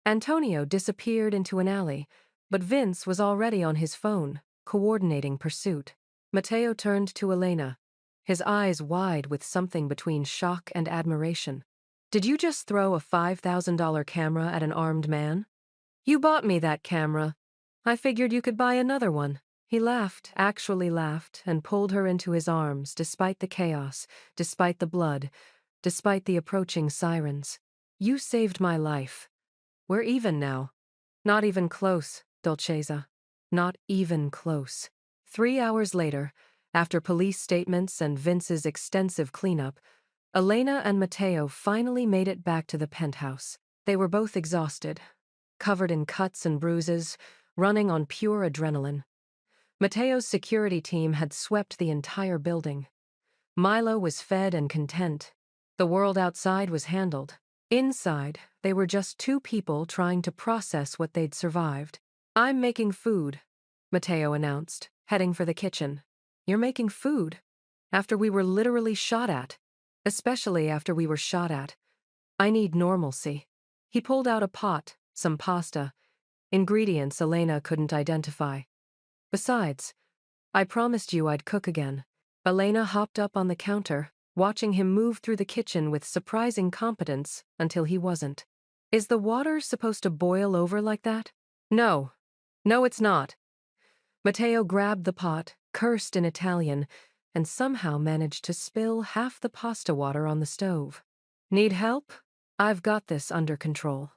Antonio disappeared into an alley, but Vince was already on his phone, coordinating pursuit. Matteo turned to Elena, his eyes wide with something between shock and admiration. Did you just throw a $5,000 camera at an armed man? You bought me that camera. I figured you could buy another one. He laughed, actually laughed, and pulled her into his arms despite the chaos, despite the blood, despite the approaching sirens. You saved my life. We're even now. Not even close, Dolcezza. Not even close. 3 hours later, after police statements and Vince's extensive cleanup, Elena and Matteo finally made it back to the penthouse. They were both exhausted, covered in cuts and bruises, running on pure adrenaline. Matteo's security team had swept the entire building. Milo was fed and content. The world outside was handled. Inside, they were just 2 people trying to process what they'd survived. I'm making food, Matteo announced, heading for the kitchen. You're making food? After we were literally shot at. Especially after we were shot at. I need normalcy. He pulled out a pot, some pasta, ingredients Elena couldn't identify. Besides, I promised you I'd cook again. Elena hopped up on the counter, watching him move through the kitchen with surprising competence until he wasn't. Is the water supposed to boil over like that? No. No, it's not. Matteo grabbed the pot, cursed in Italian, and somehow managed to spill half the pasta water on the stove. Need help? I've got this under control.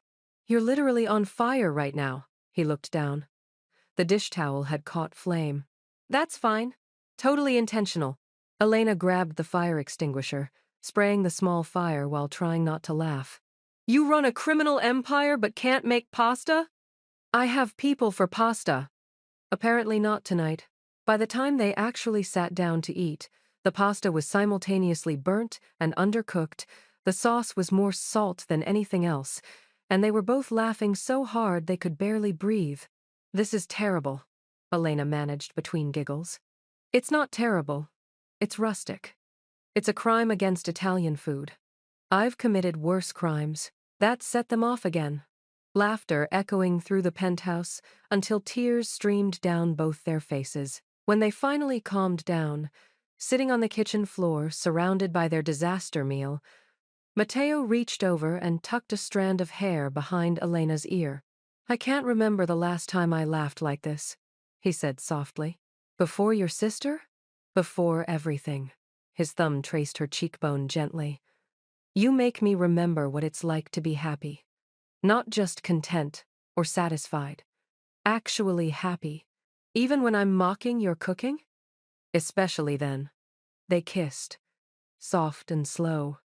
You're literally on fire right now. He looked down. The dish towel had caught flame. That's fine. Totally intentional. Elena grabbed the fire extinguisher, spraying the small fire while trying not to laugh. You run a criminal empire but can't make pasta? I have people for pasta. Apparently not tonight. By the time they actually sat down to eat, the pasta was simultaneously burnt and undercooked, the sauce was more salt than anything else, and they were both laughing so hard they could barely breathe. This is terrible, Elena managed between giggles. It's not terrible. It's rustic. It's a crime against Italian food. I've committed worse crimes. That set them off again. Laughter echoing through the penthouse until tears streamed down both their faces. When they finally calmed down, sitting on the kitchen floor surrounded by their disaster meal, Matteo reached over and tucked a strand of hair behind Elena's ear. I can't remember the last time I laughed like this, he said softly. Before your sister? Before everything. His thumb traced her cheekbone gently. You make me remember what it's like to be happy. Not just content or satisfied. Actually happy. Even when I'm mocking your cooking? Especially then. They kissed. Soft and slow.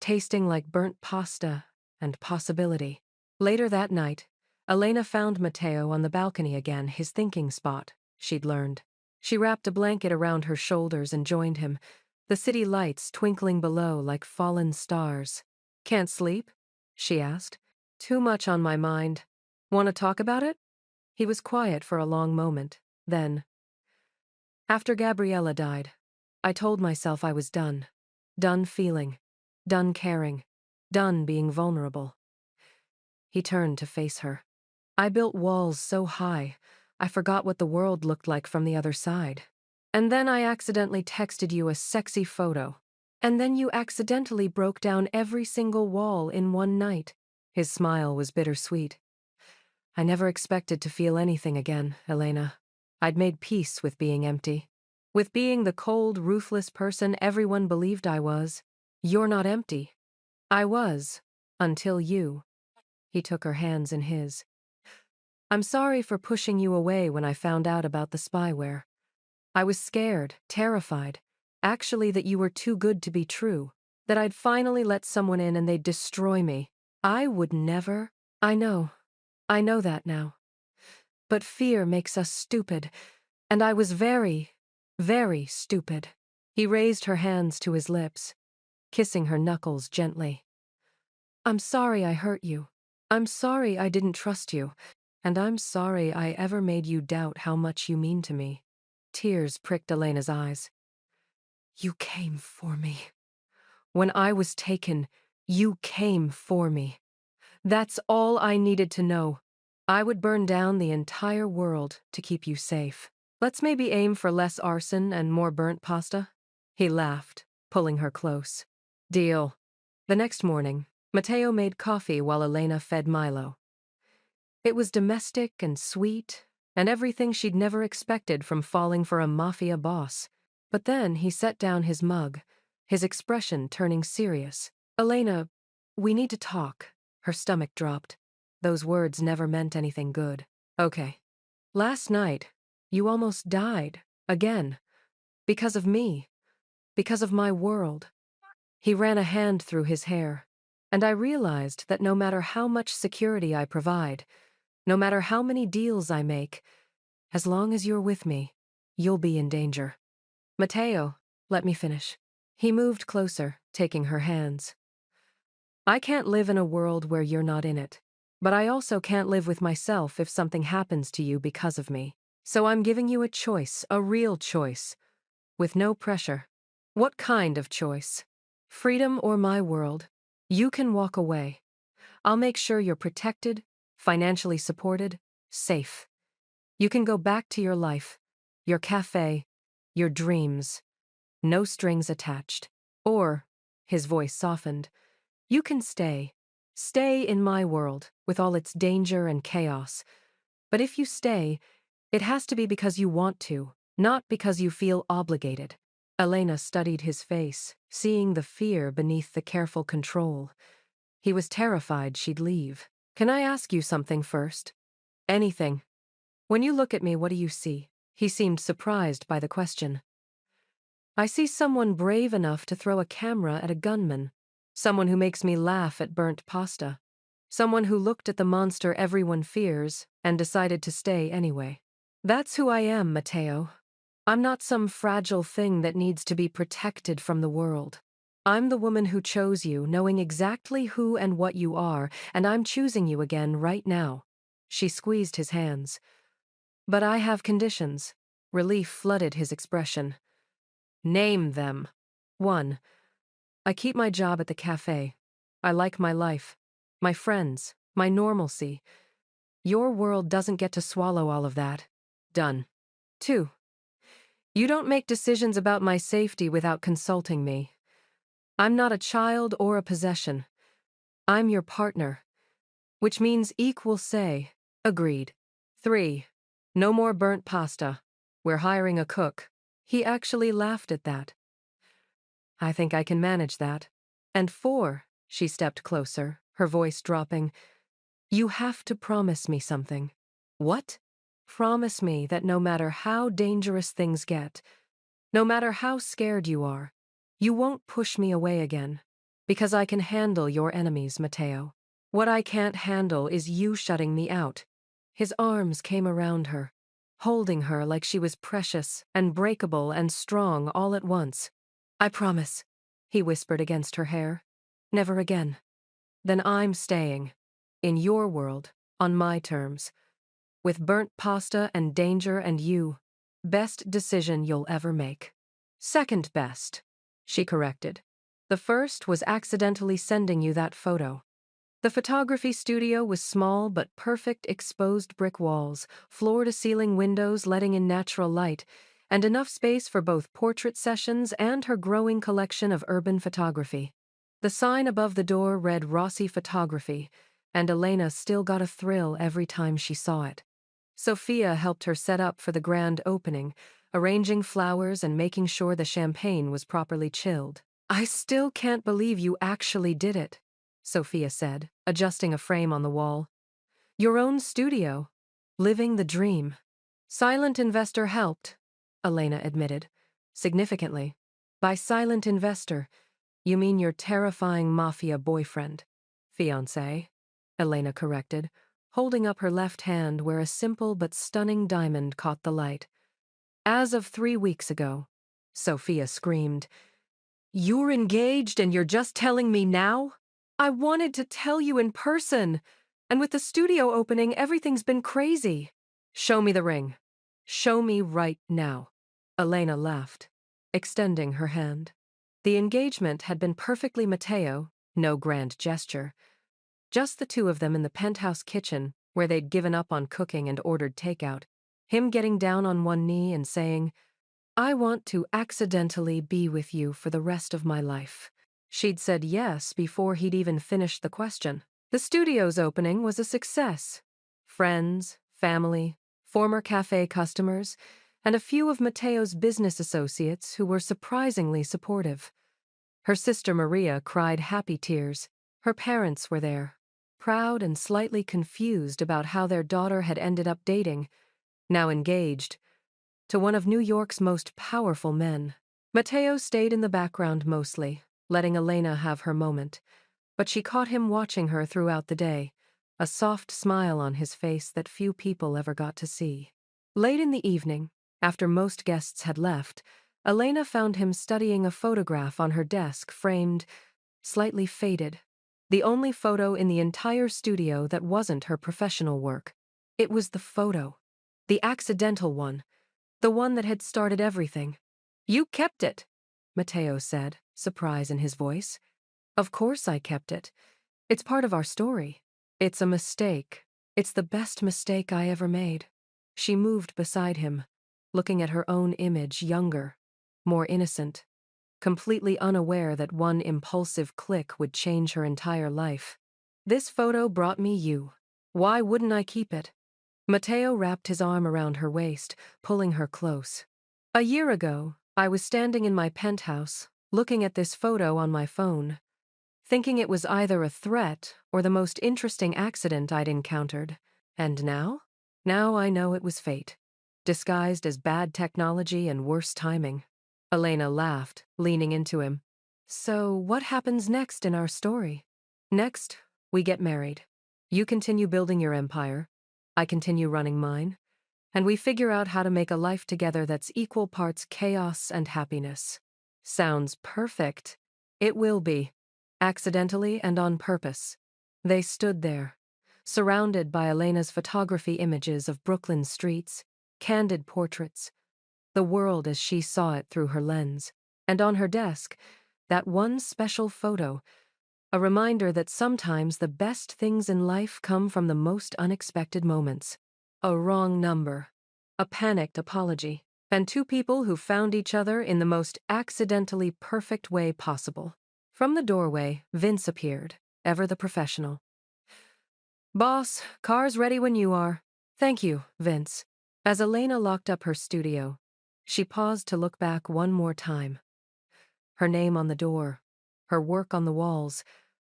Tasting like burnt pasta and possibility. Later that night, Elena found Matteo on the balcony again, his thinking spot, she'd learned. She wrapped a blanket around her shoulders and joined him, the city lights twinkling below like fallen stars. Can't sleep? She asked. Too much on my mind. Want to talk about it? He was quiet for a long moment. Then, after Gabriella died, I told myself I was done. Done feeling. Done caring. Done being vulnerable. He turned to face her. I built walls so high, I forgot what the world looked like from the other side. And then I accidentally texted you a sexy photo. And then you accidentally broke down every single wall in one night. His smile was bittersweet. I never expected to feel anything again, Elena. I'd made peace with being empty. With being the cold, ruthless person everyone believed I was. You're not empty. I was. Until you. He took her hands in his. I'm sorry for pushing you away when I found out about the spyware. I was scared, terrified. Actually, that you were too good to be true. That I'd finally let someone in and they'd destroy me. I would never. I know. I know that now. But fear makes us stupid. And I was very, very stupid. He raised her hands to his lips, kissing her knuckles gently. I'm sorry I hurt you. I'm sorry I didn't trust you. And I'm sorry I ever made you doubt how much you mean to me. Tears pricked Elena's eyes. You came for me. When I was taken, you came for me. That's all I needed to know. I would burn down the entire world to keep you safe. Let's maybe aim for less arson and more burnt pasta? He laughed, pulling her close. Deal. The next morning, Matteo made coffee while Elena fed Milo. It was domestic and sweet, and everything she'd never expected from falling for a mafia boss. But then he set down his mug, his expression turning serious. Elena, we need to talk. Her stomach dropped. Those words never meant anything good. Okay. Last night, you almost died. Again. Because of me. Because of my world. He ran a hand through his hair. And I realized that no matter how much security I provide, no matter how many deals I make, as long as you're with me, you'll be in danger. Matteo, let me finish. He moved closer, taking her hands. I can't live in a world where you're not in it. But I also can't live with myself if something happens to you because of me. So I'm giving you a choice, a real choice, with no pressure. What kind of choice? Freedom or my world? You can walk away. I'll make sure you're protected, financially supported, safe. You can go back to your life, your cafe, your dreams. No strings attached. Or, his voice softened, you can stay. Stay in my world, with all its danger and chaos. But if you stay, it has to be because you want to, not because you feel obligated. Elena studied his face, seeing the fear beneath the careful control. He was terrified she'd leave. Can I ask you something first? Anything. When you look at me, what do you see? He seemed surprised by the question. I see someone brave enough to throw a camera at a gunman. Someone who makes me laugh at burnt pasta. Someone who looked at the monster everyone fears and decided to stay anyway. That's who I am, Matteo. I'm not some fragile thing that needs to be protected from the world. I'm the woman who chose you, knowing exactly who and what you are, and I'm choosing you again right now. She squeezed his hands. But I have conditions. Relief flooded his expression. Name them. 1. I keep my job at the cafe. I like my life, my friends, my normalcy. Your world doesn't get to swallow all of that. Done. 2. You don't make decisions about my safety without consulting me. I'm not a child or a possession. I'm your partner, which means equal say. Agreed. 3. No more burnt pasta. We're hiring a cook. He actually laughed at that. I think I can manage that. And 4, she stepped closer, her voice dropping. You have to promise me something. What? Promise me that no matter how dangerous things get, no matter how scared you are, you won't push me away again. Because I can handle your enemies, Matteo. What I can't handle is you shutting me out. His arms came around her, holding her like she was precious and breakable and strong all at once. I promise, he whispered against her hair. Never again. Then I'm staying. In your world, on my terms. With burnt pasta and danger and you. Best decision you'll ever make. Second best, she corrected. The first was accidentally sending you that photo. The photography studio was small but perfect exposed brick walls, floor-to-ceiling windows letting in natural light, and enough space for both portrait sessions and her growing collection of urban photography. The sign above the door read Rossi Photography, and Elena still got a thrill every time she saw it. Sophia helped her set up for the grand opening, arranging flowers and making sure the champagne was properly chilled. I still can't believe you actually did it, Sophia said, adjusting a frame on the wall. Your own studio. Living the dream. Silent investor helped, Elena admitted, significantly. By silent investor, you mean your terrifying mafia boyfriend. Fiancé, Elena corrected, holding up her left hand where a simple but stunning diamond caught the light. As of 3 weeks ago, Sophia screamed. You're engaged and you're just telling me now? I wanted to tell you in person. And with the studio opening, everything's been crazy. Show me the ring. Show me right now. Elena laughed, extending her hand. The engagement had been perfectly Matteo, no grand gesture. Just the two of them in the penthouse kitchen, where they'd given up on cooking and ordered takeout. Him getting down on one knee and saying, I want to accidentally be with you for the rest of my life. She'd said yes before he'd even finished the question. The studio's opening was a success. Friends, family, former cafe customers, and a few of Matteo's business associates who were surprisingly supportive. Her sister Maria cried happy tears. Her parents were there, proud and slightly confused about how their daughter had ended up dating, now engaged, to one of New York's most powerful men. Matteo stayed in the background mostly, letting Elena have her moment, but she caught him watching her throughout the day, a soft smile on his face that few people ever got to see. Late in the evening, after most guests had left, Elena found him studying a photograph on her desk framed, slightly faded, the only photo in the entire studio that wasn't her professional work. It was the photo, the accidental one, the one that had started everything. You kept it, Matteo said, surprise in his voice. Of course I kept it. It's part of our story. It's a mistake. It's the best mistake I ever made. She moved beside him, looking at her own image younger, more innocent, completely unaware that one impulsive click would change her entire life. This photo brought me you. Why wouldn't I keep it? Matteo wrapped his arm around her waist, pulling her close. A year ago, I was standing in my penthouse, looking at this photo on my phone, thinking it was either a threat or the most interesting accident I'd encountered. And now? Now I know it was fate, disguised as bad technology and worse timing. Elena laughed, leaning into him. So what happens next in our story? Next, we get married. You continue building your empire. I continue running mine. And we figure out how to make a life together that's equal parts chaos and happiness. Sounds perfect. It will be. Accidentally and on purpose. They stood there, surrounded by Elena's photography images of Brooklyn streets, candid portraits, the world as she saw it through her lens, and on her desk, that one special photo, a reminder that sometimes the best things in life come from the most unexpected moments. A wrong number, a panicked apology, and two people who found each other in the most accidentally perfect way possible. From the doorway, Vince appeared, ever the professional. Boss, car's ready when you are. Thank you, Vince. As Elena locked up her studio, She paused to look back one more time. Her name on the door, her work on the walls,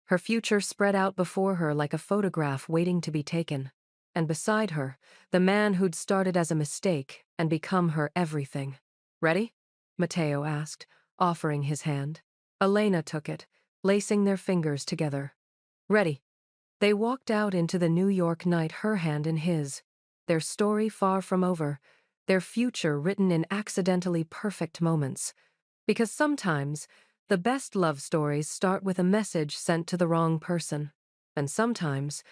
her future spread out before her like a photograph waiting to be taken. And beside her, the man who'd started as a mistake and become her everything. Ready? Matteo asked, offering his hand. Elena took it, lacing their fingers together. Ready. They walked out into the New York night, her hand in his. Their story far from over, their future written in accidentally perfect moments. Because sometimes, the best love stories start with a message sent to the wrong person. And sometimes,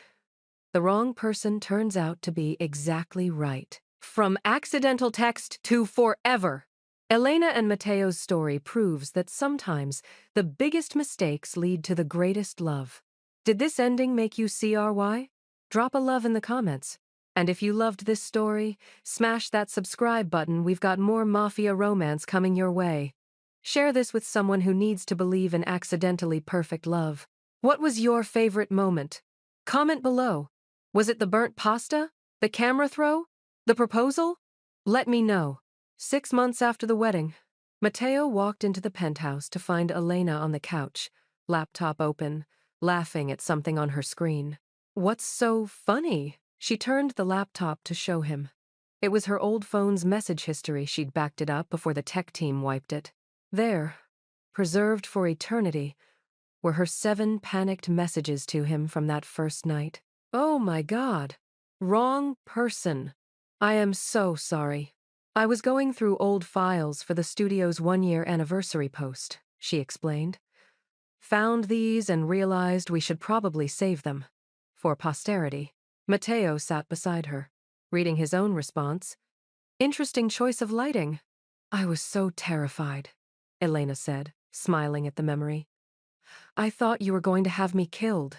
the wrong person turns out to be exactly right. From accidental text to forever. Elena and Matteo's story proves that sometimes the biggest mistakes lead to the greatest love. Did this ending make you see our why? Drop a love in the comments. And if you loved this story, smash that subscribe button. We've got more mafia romance coming your way. Share this with someone who needs to believe in accidentally perfect love. What was your favorite moment? Comment below. Was it the burnt pasta? The camera throw? The proposal? Let me know. 6 months after the wedding, Matteo walked into the penthouse to find Elena on the couch, laptop open, laughing at something on her screen. What's so funny? She turned the laptop to show him. It was her old phone's message history. She'd backed it up before the tech team wiped it. There, preserved for eternity, were her 7 panicked messages to him from that first night. Oh my God. Wrong person. I am so sorry. I was going through old files for the studio's 1-year anniversary post, she explained. Found these and realized we should probably save them. For posterity. Matteo sat beside her, reading his own response. Interesting choice of lighting. I was so terrified, Elena said, smiling at the memory. I thought you were going to have me killed.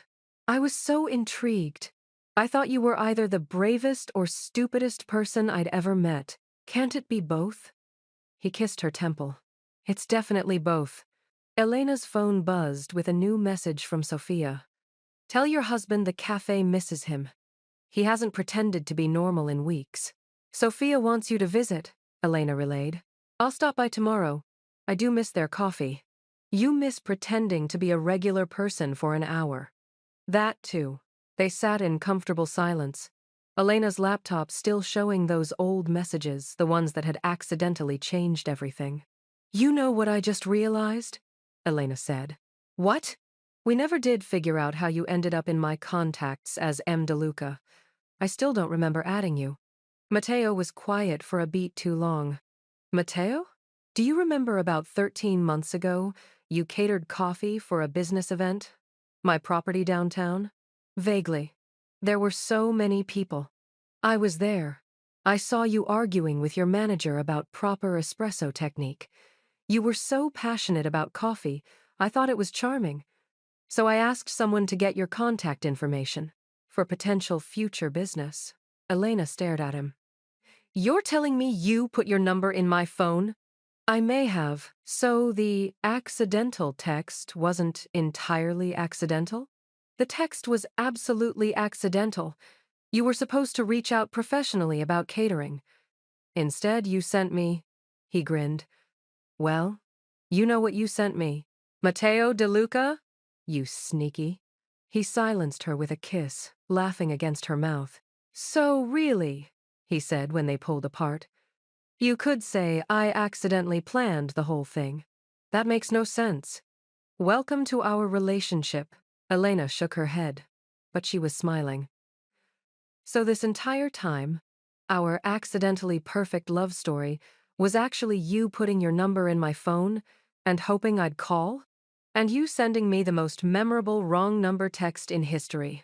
I was so intrigued. I thought you were either the bravest or stupidest person I'd ever met. Can't it be both? He kissed her temple. It's definitely both. Elena's phone buzzed with a new message from Sophia. Tell your husband the cafe misses him. He hasn't pretended to be normal in weeks. Sophia wants you to visit, Elena relayed. I'll stop by tomorrow. I do miss their coffee. You miss pretending to be a regular person for an hour. That too. They sat in comfortable silence. Elena's laptop still showing those old messages, the ones that had accidentally changed everything. You know what I just realized? Elena said. What? We never did figure out how you ended up in my contacts as M. DeLuca. I still don't remember adding you. Matteo was quiet for a beat too long. Matteo? Do you remember about 13 months ago, you catered coffee for a business event? My property downtown? Vaguely. There were so many people. I was there. I saw you arguing with your manager about proper espresso technique. You were so passionate about coffee, I thought it was charming. So I asked someone to get your contact information for potential future business. Elena stared at him. You're telling me you put your number in my phone? I may have. So the accidental text wasn't entirely accidental? The text was absolutely accidental. You were supposed to reach out professionally about catering. Instead, you sent me... He grinned. Well, you know what you sent me. Matteo DeLuca? You sneaky. He silenced her with a kiss, laughing against her mouth. So really, he said when they pulled apart. You could say I accidentally planned the whole thing. That makes no sense. Welcome to our relationship. Elena shook her head, but she was smiling. So this entire time, our accidentally perfect love story was actually you putting your number in my phone and hoping I'd call? And you sending me the most memorable wrong number text in history.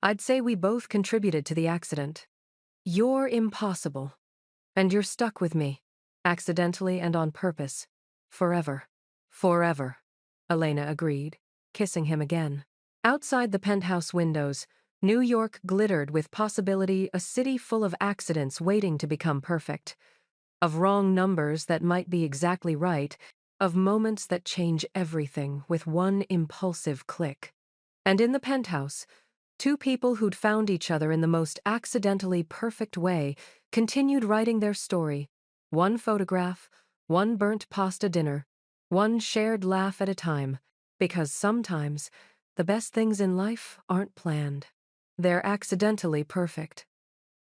I'd say we both contributed to the accident. You're impossible. And you're stuck with me, accidentally and on purpose. Forever. Forever. Elena agreed, kissing him again. Outside the penthouse windows, New York glittered with possibility, a city full of accidents waiting to become perfect. Of wrong numbers that might be exactly right, of moments that change everything with one impulsive click. And in the penthouse, 2 people who'd found each other in the most accidentally perfect way continued writing their story, One photograph, one burnt pasta dinner, one shared laugh at a time, because sometimes the best things in life aren't planned. They're accidentally perfect.